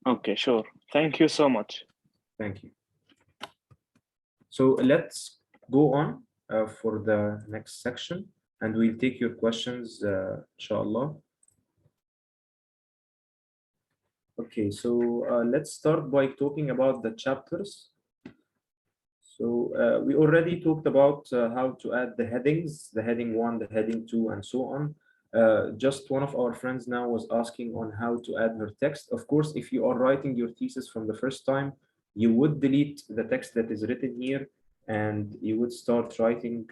Okay, sure. Thank you so much. Thank you. So let's go on for the next section and we'll take your questions, inshallah. Okay, so let's start by talking about the chapters. So we already talked about how to add the headings, the heading 1, the heading 2, and so on. Just one of our friends now was asking on how to add her text. Of course, if you are writing your thesis from the first time, you would delete the text that is written here and you would start writing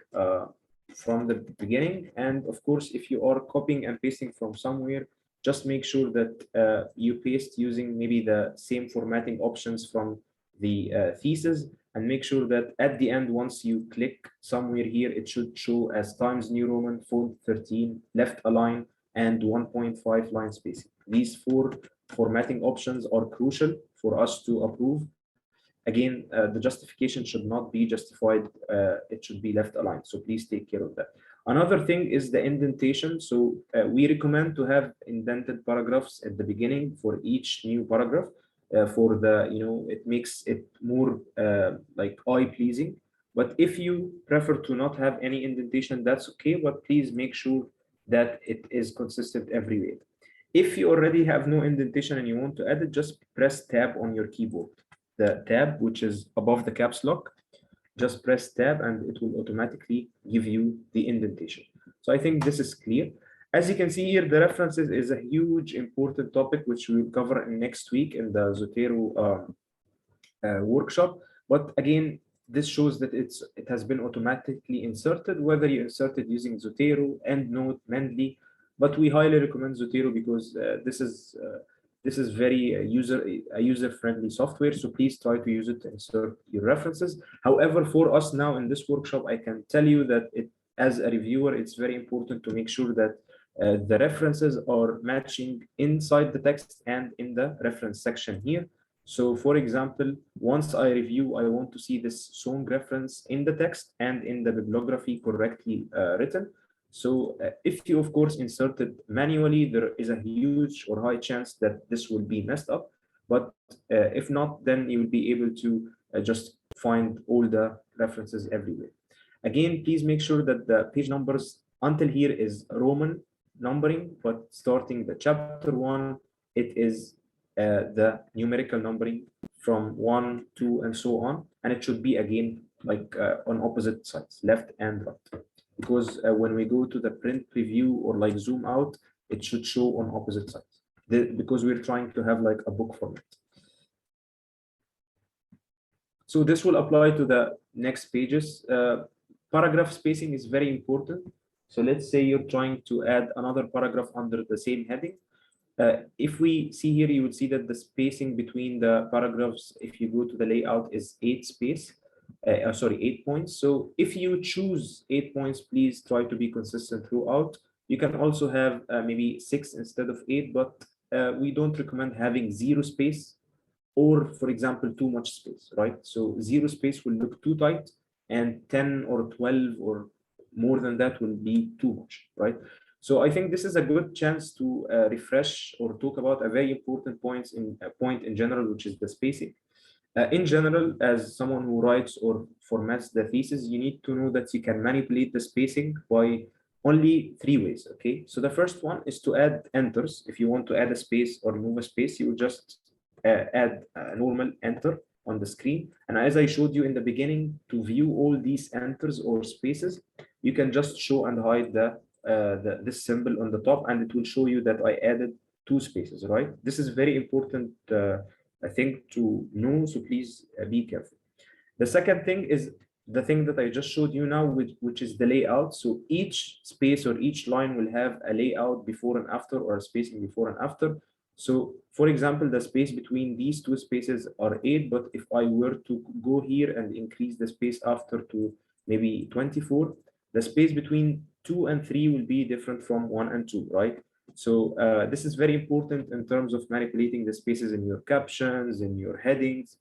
from the beginning. And of course, if you are copying and pasting from somewhere, just make sure that you paste using maybe the same formatting options from the thesis, and make sure that at the end, once you click somewhere here, it should show as Times New Roman, font 13, left align, and 1.5 line spacing. These 4 formatting options are crucial for us to approve. Again, the justification should not be justified. It should be left aligned. So please take care of that. Another thing is the indentation. So we recommend to have indented paragraphs at the beginning for each new paragraph. For the, it makes it more like eye-pleasing. But if you prefer to not have any indentation, that's okay. But please make sure that it is consistent everywhere. If you already have no indentation and you want to add it, just press tab on your keyboard. The tab, which is above the caps lock, just press tab and it will automatically give you the indentation. So I think this is clear. As you can see here, the references is a huge important topic, which we will cover next week in the Zotero workshop. But again, this shows that it has been automatically inserted, whether you insert it using Zotero, EndNote, Mendeley. But we highly recommend Zotero because this is very user-friendly software. So please try to use it to insert your references. However, for us now in this workshop, I can tell you that as a reviewer, it's very important to make sure that the references are matching inside the text and in the reference section here. So for example, once I review, I want to see this song reference in the text and in the bibliography correctly written. So if you, of course, insert it manually, there is a huge or high chance that this will be messed up. But if not, then you will be able to just find all the references everywhere. Again, please make sure that the page numbers until here is Roman numbering, but starting the chapter 1, it is the numerical numbering from 1, 2, and so on. And it should be again like on opposite sides, left and right. Because when we go to the print preview or like zoom out, it should show on opposite sides. Because we're trying to have like a book format. So this will apply to the next pages. Paragraph spacing is very important. So let's say you're trying to add another paragraph under the same heading. If we see here, you would see that the spacing between the paragraphs, if you go to the layout, is 8 points. So if you choose 8 points, please try to be consistent throughout. You can also have maybe 6 instead of 8, but we don't recommend having 0 space or, for example, too much space, right? So 0 space will look too tight, and 10 or 12 or more than that will be too much, right? So I think this is a good chance to refresh or talk about a very important point in general, which is the spacing. In general, as someone who writes or formats the thesis, you need to know that you can manipulate the spacing by only 3 ways, okay? So the first one is to add enters. If you want to add a space or remove a space, you will just add a normal enter on the screen. And as I showed you in the beginning, to view all these enters or spaces, you can just show and hide this symbol on the top, and it will show you that I added 2 spaces, right? This is very important, I think, to know, so please be careful. The second thing is the thing that I just showed you now, which is the layout. So each space or each line will have a layout before and after, or a spacing before and after. So for example, the space between these 2 spaces are 8, but if I were to go here and increase the space after to maybe 24, the space between 2 and 3 will be different from 1 and 2, right? So this is very important in terms of manipulating the spaces in your captions, in your headings.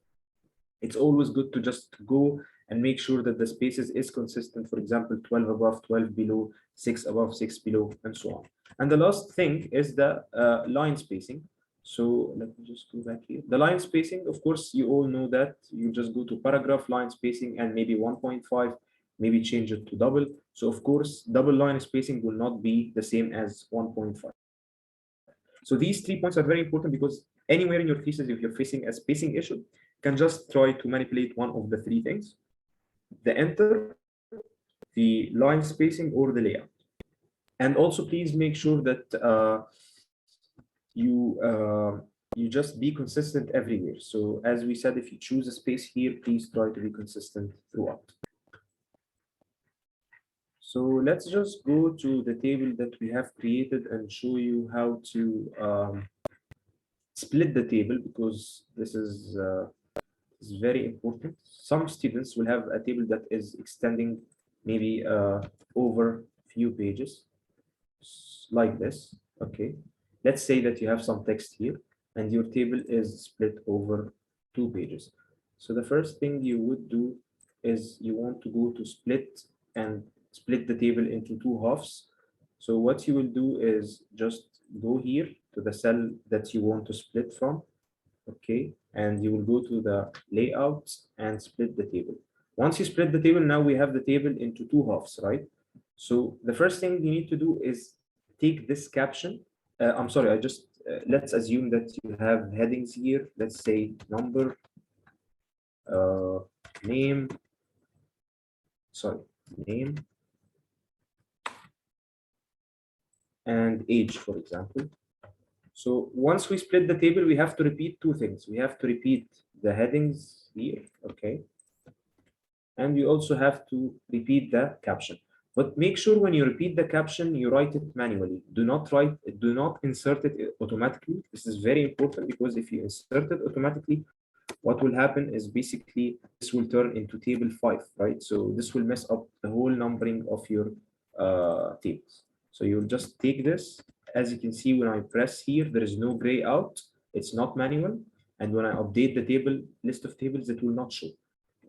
It's always good to just go and make sure that the spaces is consistent. For example, 12 above, 12 below, 6 above, 6 below, and so on. And the last thing is the line spacing. So let me just go back here. The line spacing, of course, you all know that. You just go to paragraph line spacing and maybe 1.5, maybe change it to double. So of course, double line spacing will not be the same as 1.5. So these 3 points are very important, because anywhere in your thesis, if you're facing a spacing issue, you can just try to manipulate one of the 3 things: the enter, the line spacing, or the layout. And also please make sure that you just be consistent everywhere. So as we said, if you choose a space here, please try to be consistent throughout. So let's just go to the table that we have created and show you how to split the table, because this is very important. Some students will have a table that is extending maybe over few pages, like this, okay? Let's say that you have some text here, and your table is split over 2 pages. So the first thing you would do is you want to go to split and split the table into 2 halves. So what you will do is just go here to the cell that you want to split from, okay? And you will go to the layout and split the table. Once you split the table, now we have the table into 2 halves, right? So the first thing you need to do is take this caption. I'm sorry, let's assume that you have headings here. Let's say number, name, and age, for example. So once we split the table, we have to repeat 2 things. We have to repeat the headings here, okay? And we also have to repeat the caption. But make sure when you repeat the caption, you write it manually. Do not insert it automatically. This is very important, because if you insert it automatically, what will happen is basically this will turn into table 5, right? So this will mess up the whole numbering of your tables. So you'll just take this. As you can see, when I press here, there is no gray out. It's not manual. And when I update the table list of tables, it will not show,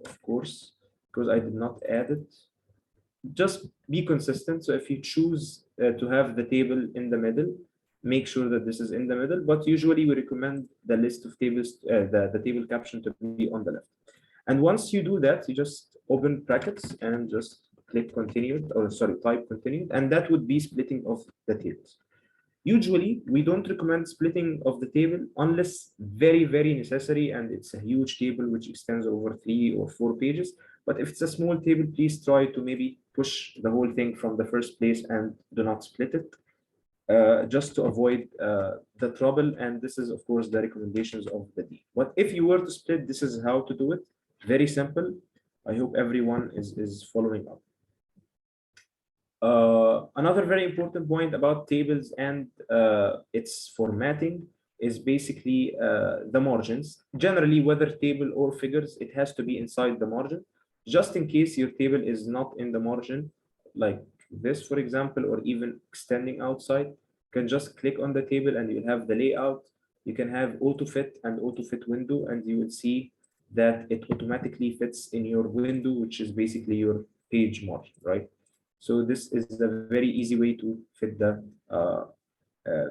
of course, because I did not add it. Just be consistent. So if you choose to have the table in the middle, make sure that this is in the middle. But usually we recommend the list of tables, the table caption to be on the left. And once you do that, you just open brackets and just click continued, or sorry, type continued, and that would be splitting of the tables. Usually, we don't recommend splitting of the table unless very, very necessary and it's a huge table which extends over 3 or 4 pages. But if it's a small table, please try to maybe push the whole thing from the first place and do not split it, just to avoid the trouble. And this is, of course, the recommendations of the dean. But if you were to split, this is how to do it. Very simple. I hope everyone is following up. Another very important point about tables and its formatting is basically the margins. Generally, whether table or figures, it has to be inside the margin. Just in case your table is not in the margin, like this, for example, or even extending outside, you can just click on the table and you'll have the layout. You can have auto fit and auto fit window, and you will see that it automatically fits in your window, which is basically your page margin, right? So this is a very easy way to fit the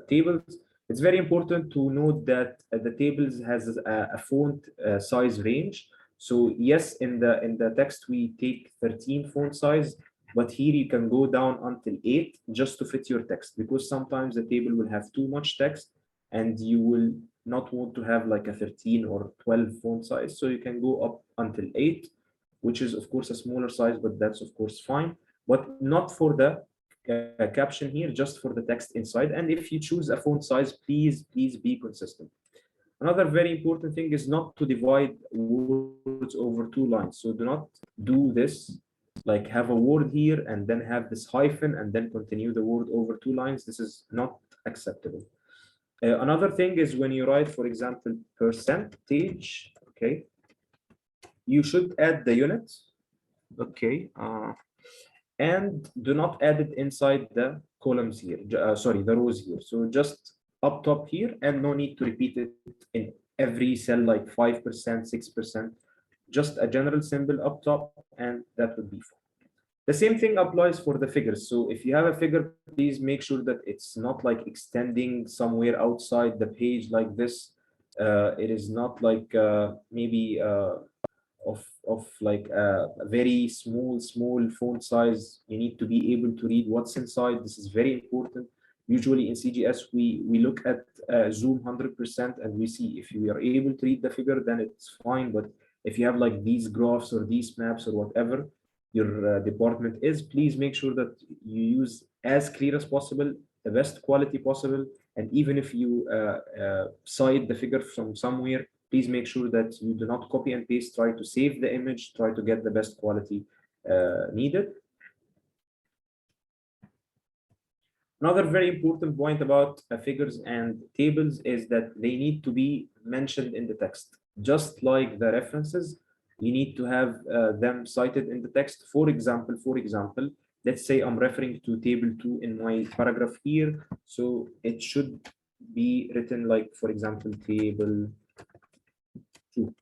tables. It's very important to note that the tables has a font size range. So yes, in the text we take 13 font size, but here you can go down until 8 just to fit your text, because sometimes the table will have too much text and you will not want to have like a 13 or 12 font size. So you can go up until 8, which is of course a smaller size, but that's of course fine. But not for the caption here, just for the text inside. And if you choose a font size, please be consistent. Another very important thing is not to divide words over 2 lines. So do not do this, like have a word here and then have this hyphen and then continue the word over 2 lines. This is not acceptable. Another thing is when you write, for example, percentage, okay, you should add the unit, okay, and do not add it inside the columns here, sorry, the rows here. So just up top here, and no need to repeat it in every cell like 5%, 6%, just a general symbol up top, and that would be fine. The same thing applies for the figures. So if you have a figure, please make sure that it's not like extending somewhere outside the page like this. It is not like maybe of like a very small font size. You need to be able to read what's inside. This is very important. Usually in CGS, we look at zoom 100% and we see if you are able to read the figure, then it's fine. But if you have like these graphs or these maps or whatever your department is, please make sure that you use as clear as possible, the best quality possible. And even if you cite the figure from somewhere, please make sure that you do not copy and paste, try to save the image, try to get the best quality needed. Another very important point about figures and tables is that they need to be mentioned in the text. Just like the references, you need to have them cited in the text. For example, let's say I'm referring to table 2 in my paragraph here. So it should be written like, for example, table 2.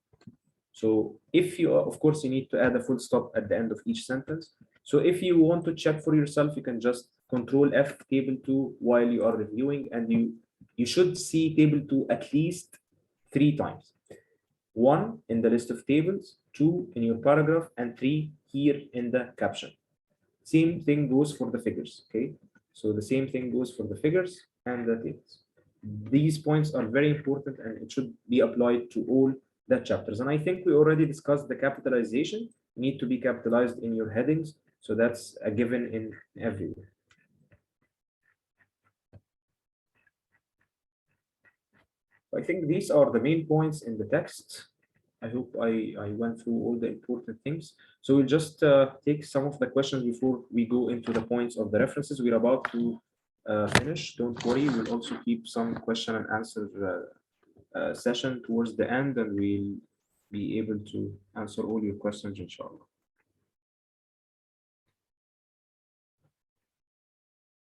So if you, of course, you need to add a full stop at the end of each sentence. So if you want to check for yourself, you can just Control F table 2 while you are reviewing, and you should see table 2 at least 3 times. 1 in the list of tables, 2 in your paragraph, and 3 here in the caption. Same thing goes for the figures, okay? So the same thing goes for the figures and the tables. These points are very important and it should be applied to all the chapters. And I think we already discussed the capitalization. You need to be capitalized in your headings. So that's a given in everywhere. I think these are the main points in the text. I hope I went through all the important things. So we'll just take some of the questions before we go into the points of the references. We're about to finish. Don't worry, we'll also keep some question and answer session towards the end, and we'll be able to answer all your questions, inshallah.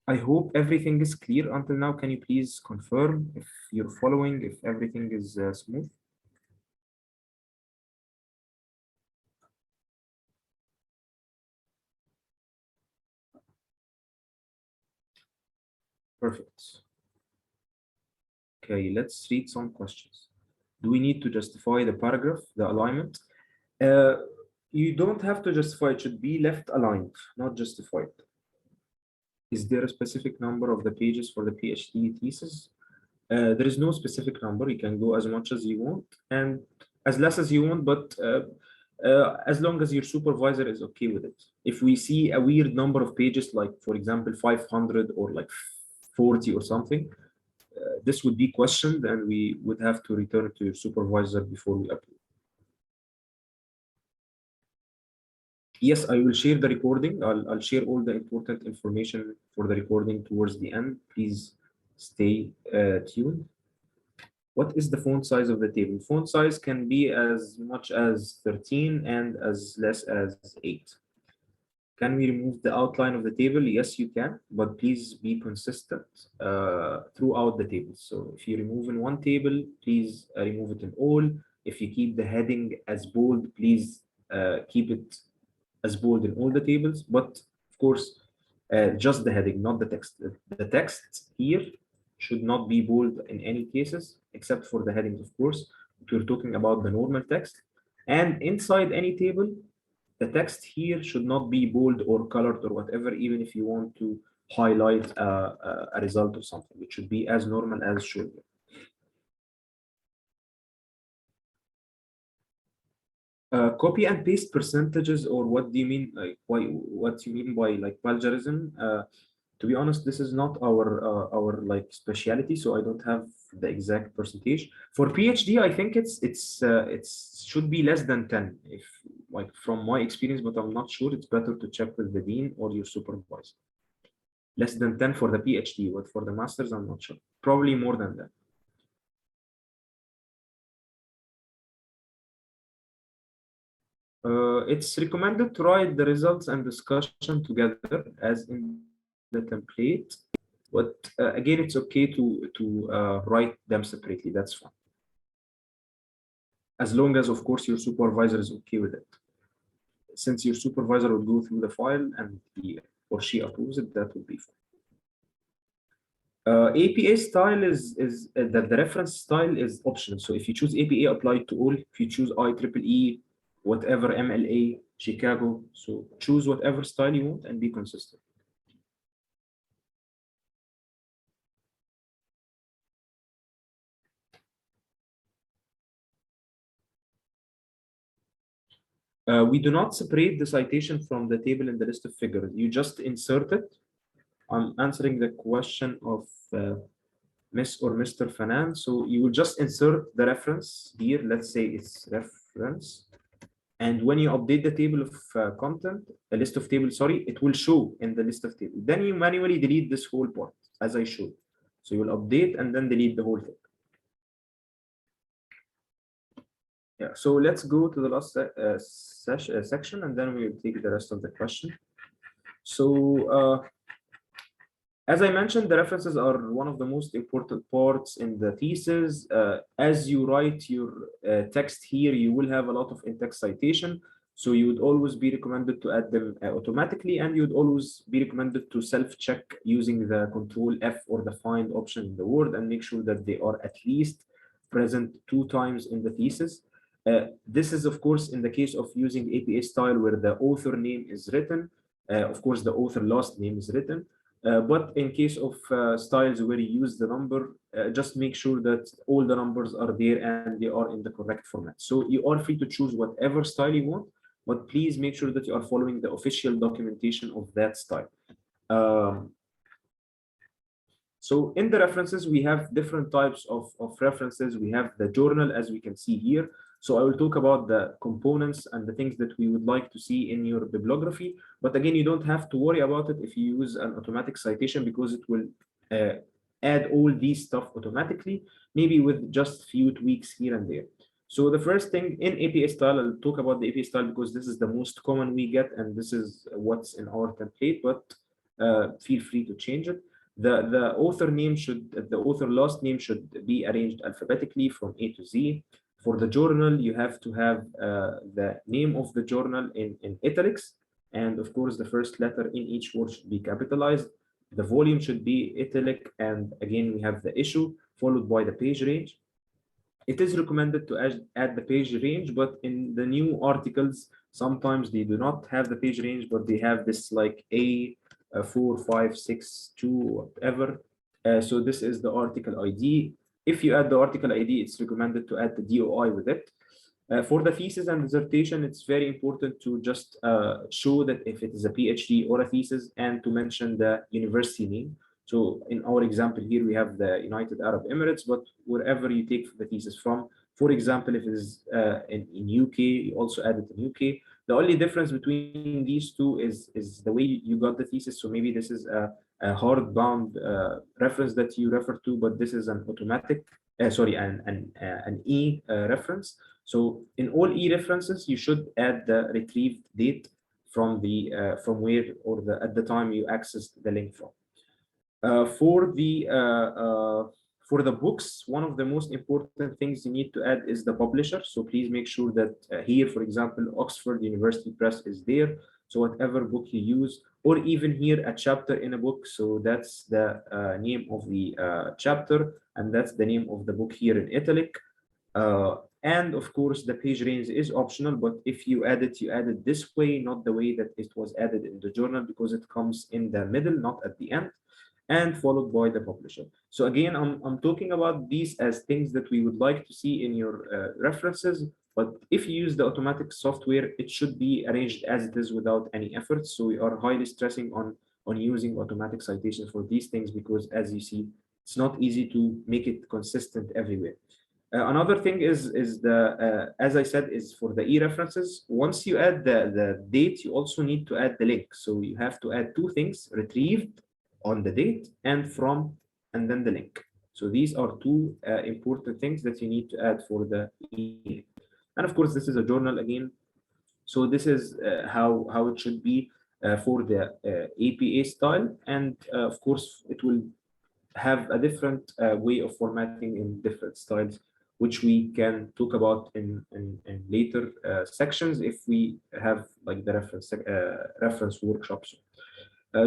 I hope everything is clear until now. Can you please confirm if you're following, if everything is smooth? Perfect. Okay, let's read some questions. Do we need to justify the paragraph, the alignment? You don't have to justify, it should be left aligned, not justified. Is there a specific number of the pages for the PhD thesis? There is no specific number. You can go as much as you want and as less as you want, but as long as your supervisor is okay with it. If we see a weird number of pages, like for example 500 or like 40 or something, this would be questioned and we would have to return it to your supervisor before we upload. Yes, I will share the recording. I'll share all the important information for the recording towards the end. Please stay tuned. What is the font size of the table? Font size can be as much as 13 and as less as 8. Can we remove the outline of the table? Yes, you can, but please be consistent throughout the table. So if you remove in one table, please remove it in all. If you keep the heading as bold, please keep it as bold in all the tables. But of course, just the heading, not the text. The text here should not be bold in any cases, except for the headings, of course. We're talking about the normal text. And inside any table, the text here should not be bold or colored or whatever, even if you want to highlight a result or something. It should be as normal as should be. Copy and paste percentages, or what do you mean? Like, what you mean by like plagiarism? To be honest, this is not our like specialty, so I don't have the exact percentage. For PhD, I think it should be less than 10, if like from my experience, but I'm not sure. It's better to check with the dean or your supervisor. Less than 10 for the PhD, but for the masters, I'm not sure. Probably more than that. It's recommended to write the results and discussion together as in the template, but again, it's okay to write them separately. That's fine, as long as, of course, your supervisor is okay with it. Since your supervisor will go through the file and he or she approves it, that would be fine. APA style is that the reference style is optional. So if you choose APA applied to all, if you choose IEEE, whatever, MLA, Chicago, so choose whatever style you want and be consistent. We do not separate the citation from the table in the list of figures. You just insert it. I'm answering the question of Miss or Mr. Fanan. So you will just insert the reference here. Let's say it's reference. And when you update the table of content, a list of tables, sorry, it will show in the list of tables. Then you manually delete this whole part, as I showed. So you will update and then delete the whole thing. Yeah, so let's go to the last section, and then we will take the rest of the question. So as I mentioned, the references are one of the most important parts in the thesis. As you write your text here, you will have a lot of in-text citation. So you would always be recommended to add them automatically, and you would always be recommended to self-check using the Control F or the find option in the Word and make sure that they are at least present 2 times in the thesis. This is, of course, in the case of using APA style where the author name is written. Of course, the author last name is written. But in case of styles where you use the number, just make sure that all the numbers are there and they are in the correct format. So you are free to choose whatever style you want, but please make sure that you are following the official documentation of that style. So in the references, we have different types of references. We have the journal, as we can see here. So I will talk about the components and the things that we would like to see in your bibliography. But again, you don't have to worry about it if you use an automatic citation, because it will add all these stuff automatically, maybe with just few tweaks here and there. So the first thing in APA style, I'll talk about the APA style because this is the most common we get, and this is what's in our template, but feel free to change it. The author name the author last name should be arranged alphabetically from A to Z. For the journal, you have to have the name of the journal in italics. And of course, the first letter in each word should be capitalized. The volume should be italic. And again, we have the issue followed by the page range. It is recommended to add the page range, but in the new articles, sometimes they do not have the page range, but they have this like A 4, 5, 6, 2, whatever. So this is the article ID. If you add the article ID, it's recommended to add the DOI with it. For the thesis and dissertation, it's very important to just show that if it is a PhD or a thesis and to mention the university name. So in our example here, we have the United Arab Emirates, but wherever you take the thesis from, for example, if it is in UK, you also add it in UK. The only difference between these two is the way you got the thesis. So maybe this is a hardbound reference that you refer to, but this is an automatic, an E reference. So in all E references, you should add the retrieved date from the from where or at the time you accessed the link from. For the books, one of the most important things you need to add is the publisher. So please make sure that here, for example, Oxford University Press is there. So whatever book you use, or even here a chapter in a book. So that's the name of the chapter, and that's the name of the book here in italic. And of course, the page range is optional, but if you add it, you add it this way, not the way that it was added in the journal, because it comes in the middle, not at the end, and followed by the publisher. So again, I'm talking about these as things that we would like to see in your references, but if you use the automatic software, it should be arranged as it is without any effort. So we are highly stressing on using automatic citation for these things, because as you see, it's not easy to make it consistent everywhere. Another thing is the as I said, is for the e-references. Once you add the date, you also need to add the link. So you have to add two things: retrieved on the date and from, and then the link. So these are two important things that you need to add for the e. And of course, this is a journal again. So this is how it should be for the APA style, and of course, it will have a different way of formatting in different styles, which we can talk about in later sections if we have like the reference workshops.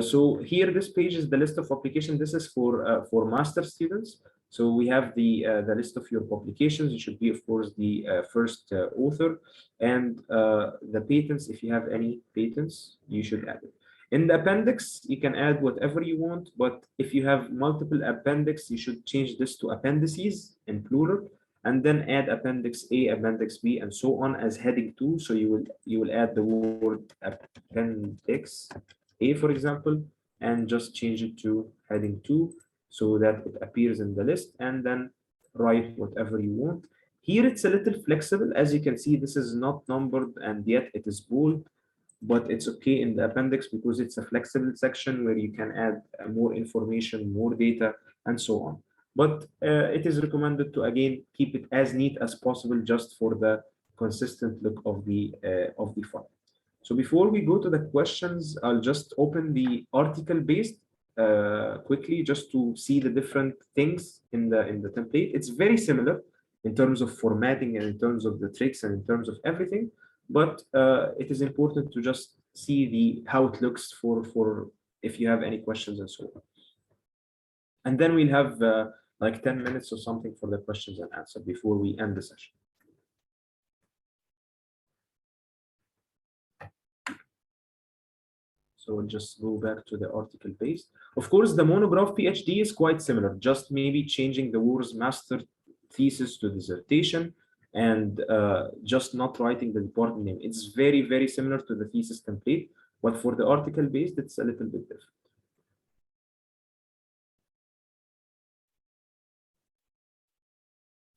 So here, this page is the list of applications. This is for master students. So we have the list of your publications. You should be, of course, the first author, and the patents. If you have any patents, you should add it. In the appendix, you can add whatever you want, but if you have multiple appendix, you should change this to appendices in plural, and then add appendix A, appendix B, and so on as heading 2. So you will add the word appendix A, for example, and just change it to heading 2 so that it appears in the list, and then write whatever you want. Here it's a little flexible. As you can see, this is not numbered and yet it is bold, but it's okay in the appendix because it's a flexible section where you can add more information, more data, and so on. But it is recommended to, again, keep it as neat as possible just for the consistent look of the file. So before we go to the questions, I'll just open the article-based quickly just to see the different things in the template. It's very similar in terms of formatting and in terms of the tricks and in terms of everything, but it is important to just see how it looks for if you have any questions and so on. And then we'll have like 10 minutes or something for the questions and answer before we end the session. So we'll just go back to the article based. Of course, the monograph PhD is quite similar, just maybe changing the words master thesis to dissertation, and just not writing the department name. It's very, very similar to the thesis template, but for the article based, it's a little bit different.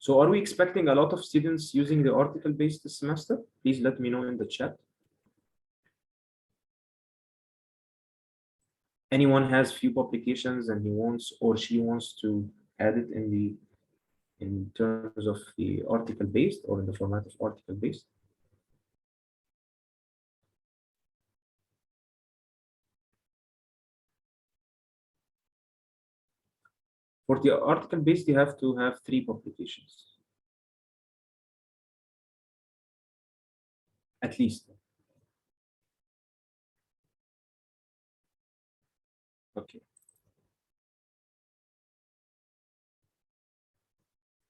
So are we expecting a lot of students using the article based this semester? Please let me know in the chat. Anyone has few publications and he wants or she wants to add it in terms of the article based or in the format of article based? For the article based, you have to have 3 publications. At least. Okay.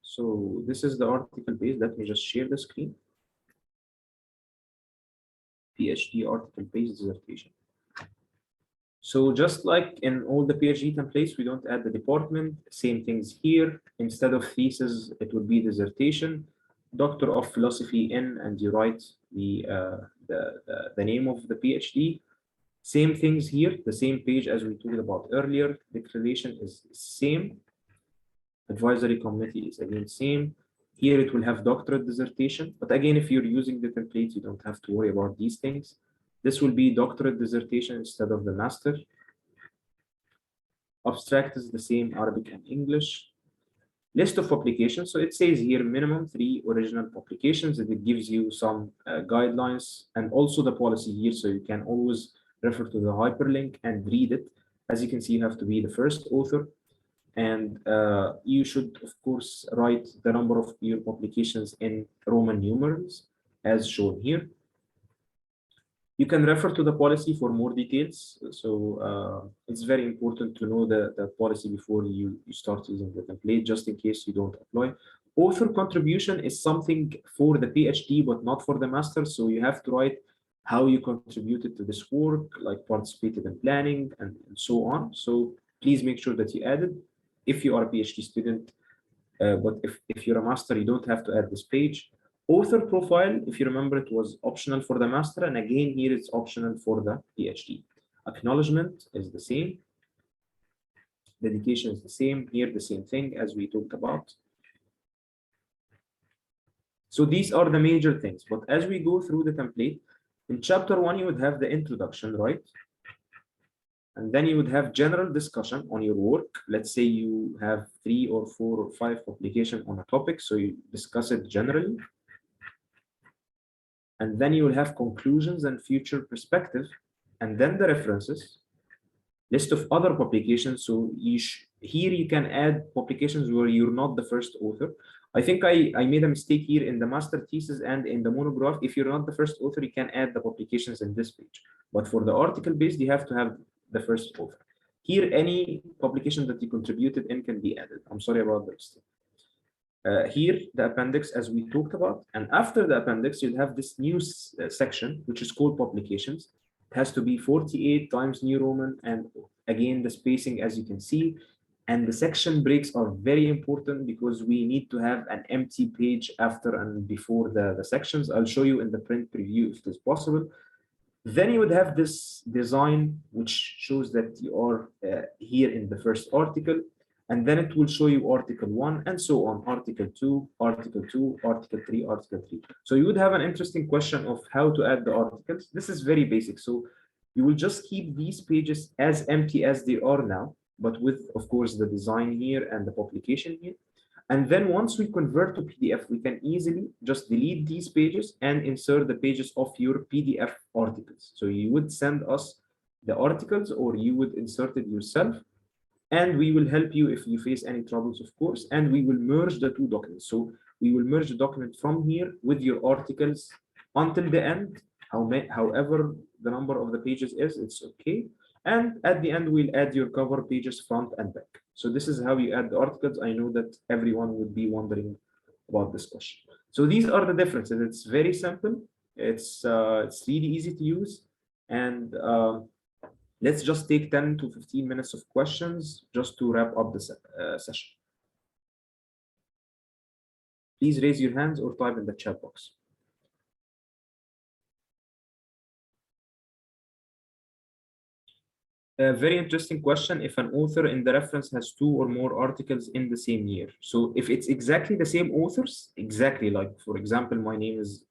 So this is the article based. Let me just share the screen. PhD article based dissertation. So just like in all the PhD templates, we don't add the department, same things here. Instead of thesis, it would be dissertation, Doctor of Philosophy in, and you write the name of the PhD. Same things here, the same page as we talked about earlier. Declaration is same. Advisory committee is again same. Here it will have doctorate dissertation, but again, if you're using the template, you don't have to worry about these things. This will be doctorate dissertation instead of the master. Abstract is the same, Arabic and English. List of publications. So it says here minimum 3 original publications, and it gives you some guidelines and also the policy here. So you can always refer to the hyperlink and read it. As you can see, you have to be the first author. And you should, of course, write the number of your publications in Roman numerals, as shown here. You can refer to the policy for more details. So it's very important to know the policy before you start using the template, just in case you don't apply. Author contribution is something for the PhD, but not for the master. So you have to write how you contributed to this work, like participated in planning and so on. So please make sure that you add it if you are a PhD student. But if you're a master, you don't have to add this page. Author profile, if you remember, it was optional for the master, and again here it's optional for the PhD. Acknowledgement is the same. Dedication is the same. Here the same thing as we talked about. So these are the major things. But as we go through the template, in chapter 1 you would have the introduction, right? And then you would have general discussion on your work. Let's say you have 3 or 4 or 5 publications on a topic, so you discuss it generally. And then you will have conclusions and future perspective, and then the references, list of other publications. So here you can add publications where you're not the first author. I think I made a mistake here in the master thesis and in the monograph. If you're not the first author, you can add the publications in this page. But for the article based, you have to have the first author. Here, any publication that you contributed in can be added. I'm sorry about the mistake. Here, the appendix, as we talked about, and after the appendix, you'll have this new section, which is called publications. It has to be 48 times New Roman, and again, the spacing, as you can see, and the section breaks are very important because we need to have an empty page after and before the sections. I'll show you in the print preview if it is possible. Then you would have this design, which shows that you are here in the first article. And then it will show you article 1 and so on, article 2, article 2, article 3, article 3. So you would have an interesting question of how to add the articles. This is very basic. So you will just keep these pages as empty as they are now, but with, of course, the design here and the publication here. And then once we convert to PDF, we can easily just delete these pages and insert the pages of your PDF articles. So you would send us the articles or you would insert it yourself. And we will help you if you face any troubles, of course, and we will merge the two documents. So we will merge the document from here with your articles until the end. However the number of the pages is, it's okay. And at the end, we'll add your cover pages front and back. So this is how you add the articles. I know that everyone would be wondering about this question. So these are the differences. It's very simple. It's really easy to use. And let's just take 10 to 15 minutes of questions just to wrap up the session. Please raise your hands or type in the chat box. A very interesting question. If an author in the reference has 2 or more articles in the same year. So if it's exactly the same authors, exactly like, for example, my name is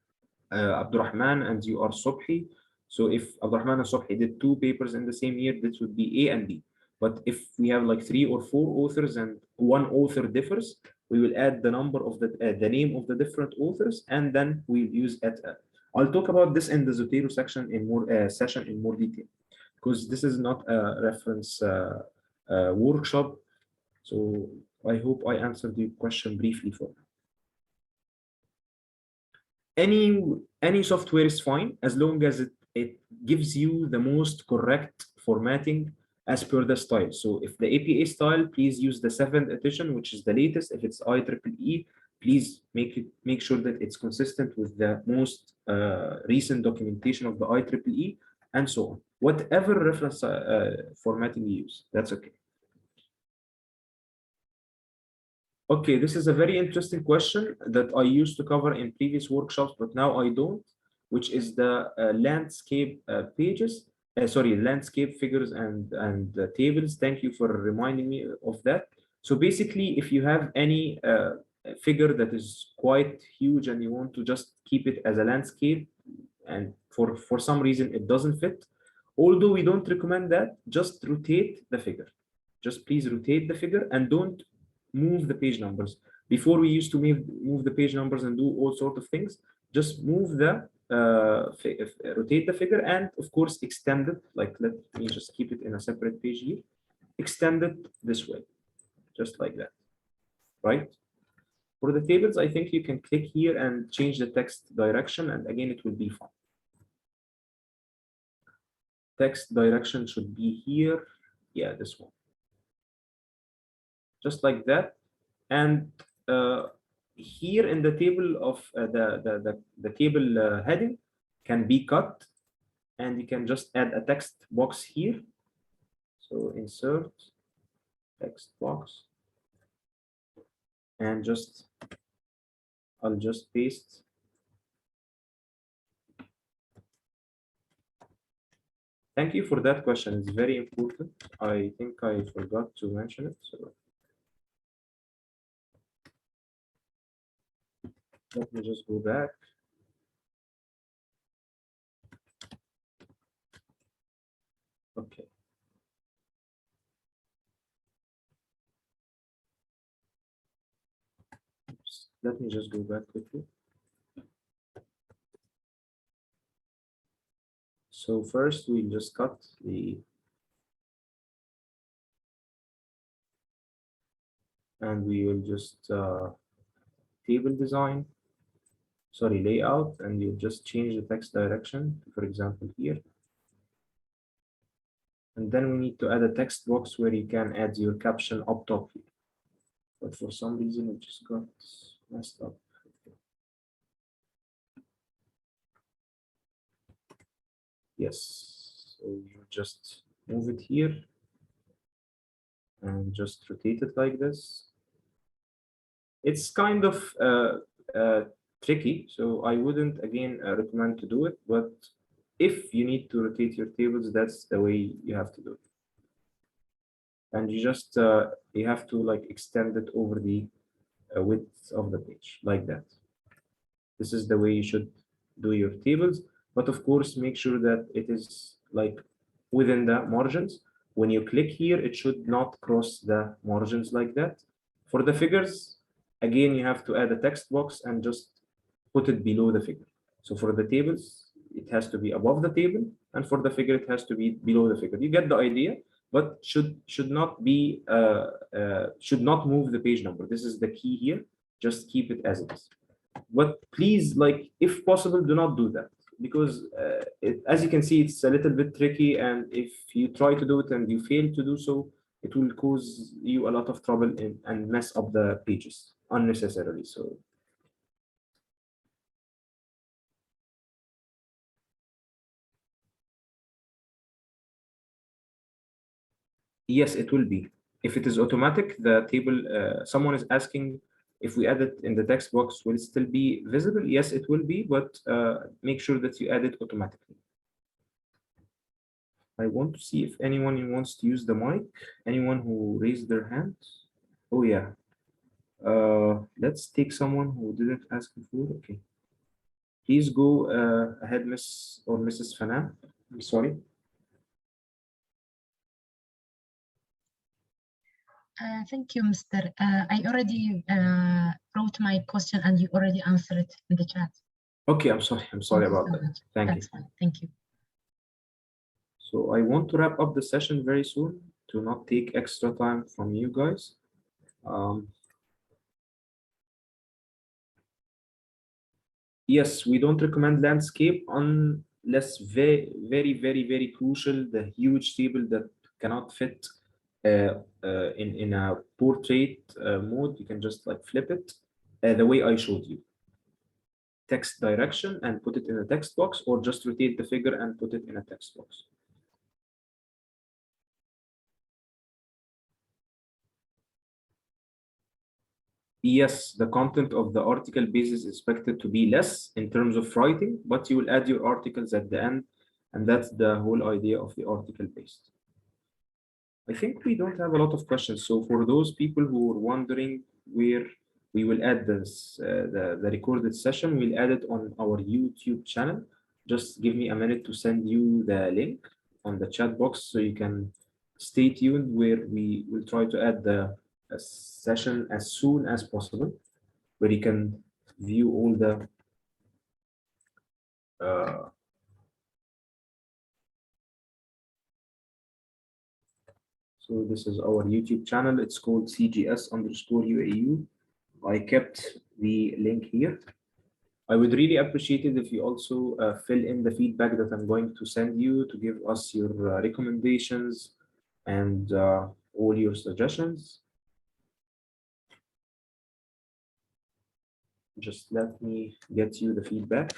Abdurrahman and you are Subhi. So if Abdurrahman and Subhi did 2 papers in the same year, this would be A and B. But if we have like 3 or 4 authors and one author differs, we will add the number of the name of the different authors, and then we'll use @. I'll talk about this in the Zotero section in more detail, because this is not a reference workshop. So I hope I answered the question briefly for now. Any software is fine as long as it gives you the most correct formatting as per the style. So if the APA style, please use the 7th edition, which is the latest. If it's IEEE, please make sure that it's consistent with the most recent documentation of the IEEE, and so on. whatever reference formatting you use, that's okay. Okay, this is a very interesting question that I used to cover in previous workshops, but now I don't, which is the landscape pages. Sorry, landscape figures and tables. Thank you for reminding me of that. So basically, if you have any figure that is quite huge and you want to just keep it as a landscape, and for some reason it doesn't fit, although we don't recommend that, just rotate the figure. Just please rotate the figure and don't move the page numbers. Before we used to move the page numbers and do all sorts of things. Just move the rotate the figure, and of course extend it. Like, let me just keep it in a separate page here. Extend it this way, just like that, right? For the tables, I think you can click here and change the text direction, and again it will be fine. Text direction should be here. Yeah, this one. Just like that. And here in the table of the table heading can be cut, and you can just add a text box here. So insert text box, and I'll just paste. Thank you for that question. It's very important. I think I forgot to mention it. So let me just go back. Okay. Oops. Let me just go back quickly. So first we'll just cut and we will just table design, sorry, layout, and you just change the text direction, for example, here. And then we need to add a text box where you can add your caption up top here. But for some reason it just got messed up. Yes, so you just move it here and just rotate it like this. It's kind of tricky, so I wouldn't again recommend to do it, but if you need to rotate your tables, that's the way you have to do it. And you just you have to like extend it over the width of the page like that. This is the way you should do your tables, but of course make sure that it is like within the margins. When you click here, it should not cross the margins like that. For the figures, again, you have to add a text box and just put it below the figure. So for the tables, it has to be above the table, and for the figure, it has to be below the figure. You get the idea, but should not be should not move the page number. This is the key here. Just keep it as it is. But please, like, if possible, do not do that, because as you can see, it's a little bit tricky, and if you try to do it and you fail to do so, it will cause you a lot of trouble and mess up the pages unnecessarily. So yes, it will be. If it is automatic, the table, someone is asking if we add it in the text box, will it still be visible? Yes, it will be, but make sure that you add it automatically. I want to see if anyone wants to use the mic. Anyone who raised their hand? Oh yeah. Let's take someone who didn't ask before. Okay. Please go ahead, Miss or Mrs. Fanan. I'm sorry. Thank you, Mr. I already wrote my question and you already answered it in the chat. Okay, I'm sorry. I'm sorry about that. Thank you. That's fine. Thank you. So I want to wrap up the session very soon to not take extra time from you guys. Yes, we don't recommend landscape unless very crucial, the huge table that cannot fit in a portrait mode. You can just like flip it the way I showed you. Text direction and put it in a text box, or just rotate the figure and put it in a text box. Yes, the content of the article base is expected to be less in terms of writing, but you will add your articles at the end, and that's the whole idea of the article based. I think we don't have a lot of questions. So for those people who are wondering where we will add this, the recorded session, we'll add it on our YouTube channel. Just give me a minute to send you the link on the chat box so you can stay tuned, where we will try to add the session as soon as possible, where you can view all the so this is our YouTube channel. It's called CGS_UAU. I kept the link here. I would really appreciate it if you also fill in the feedback that I'm going to send you, to give us your recommendations and all your suggestions. Just let me get you the feedback.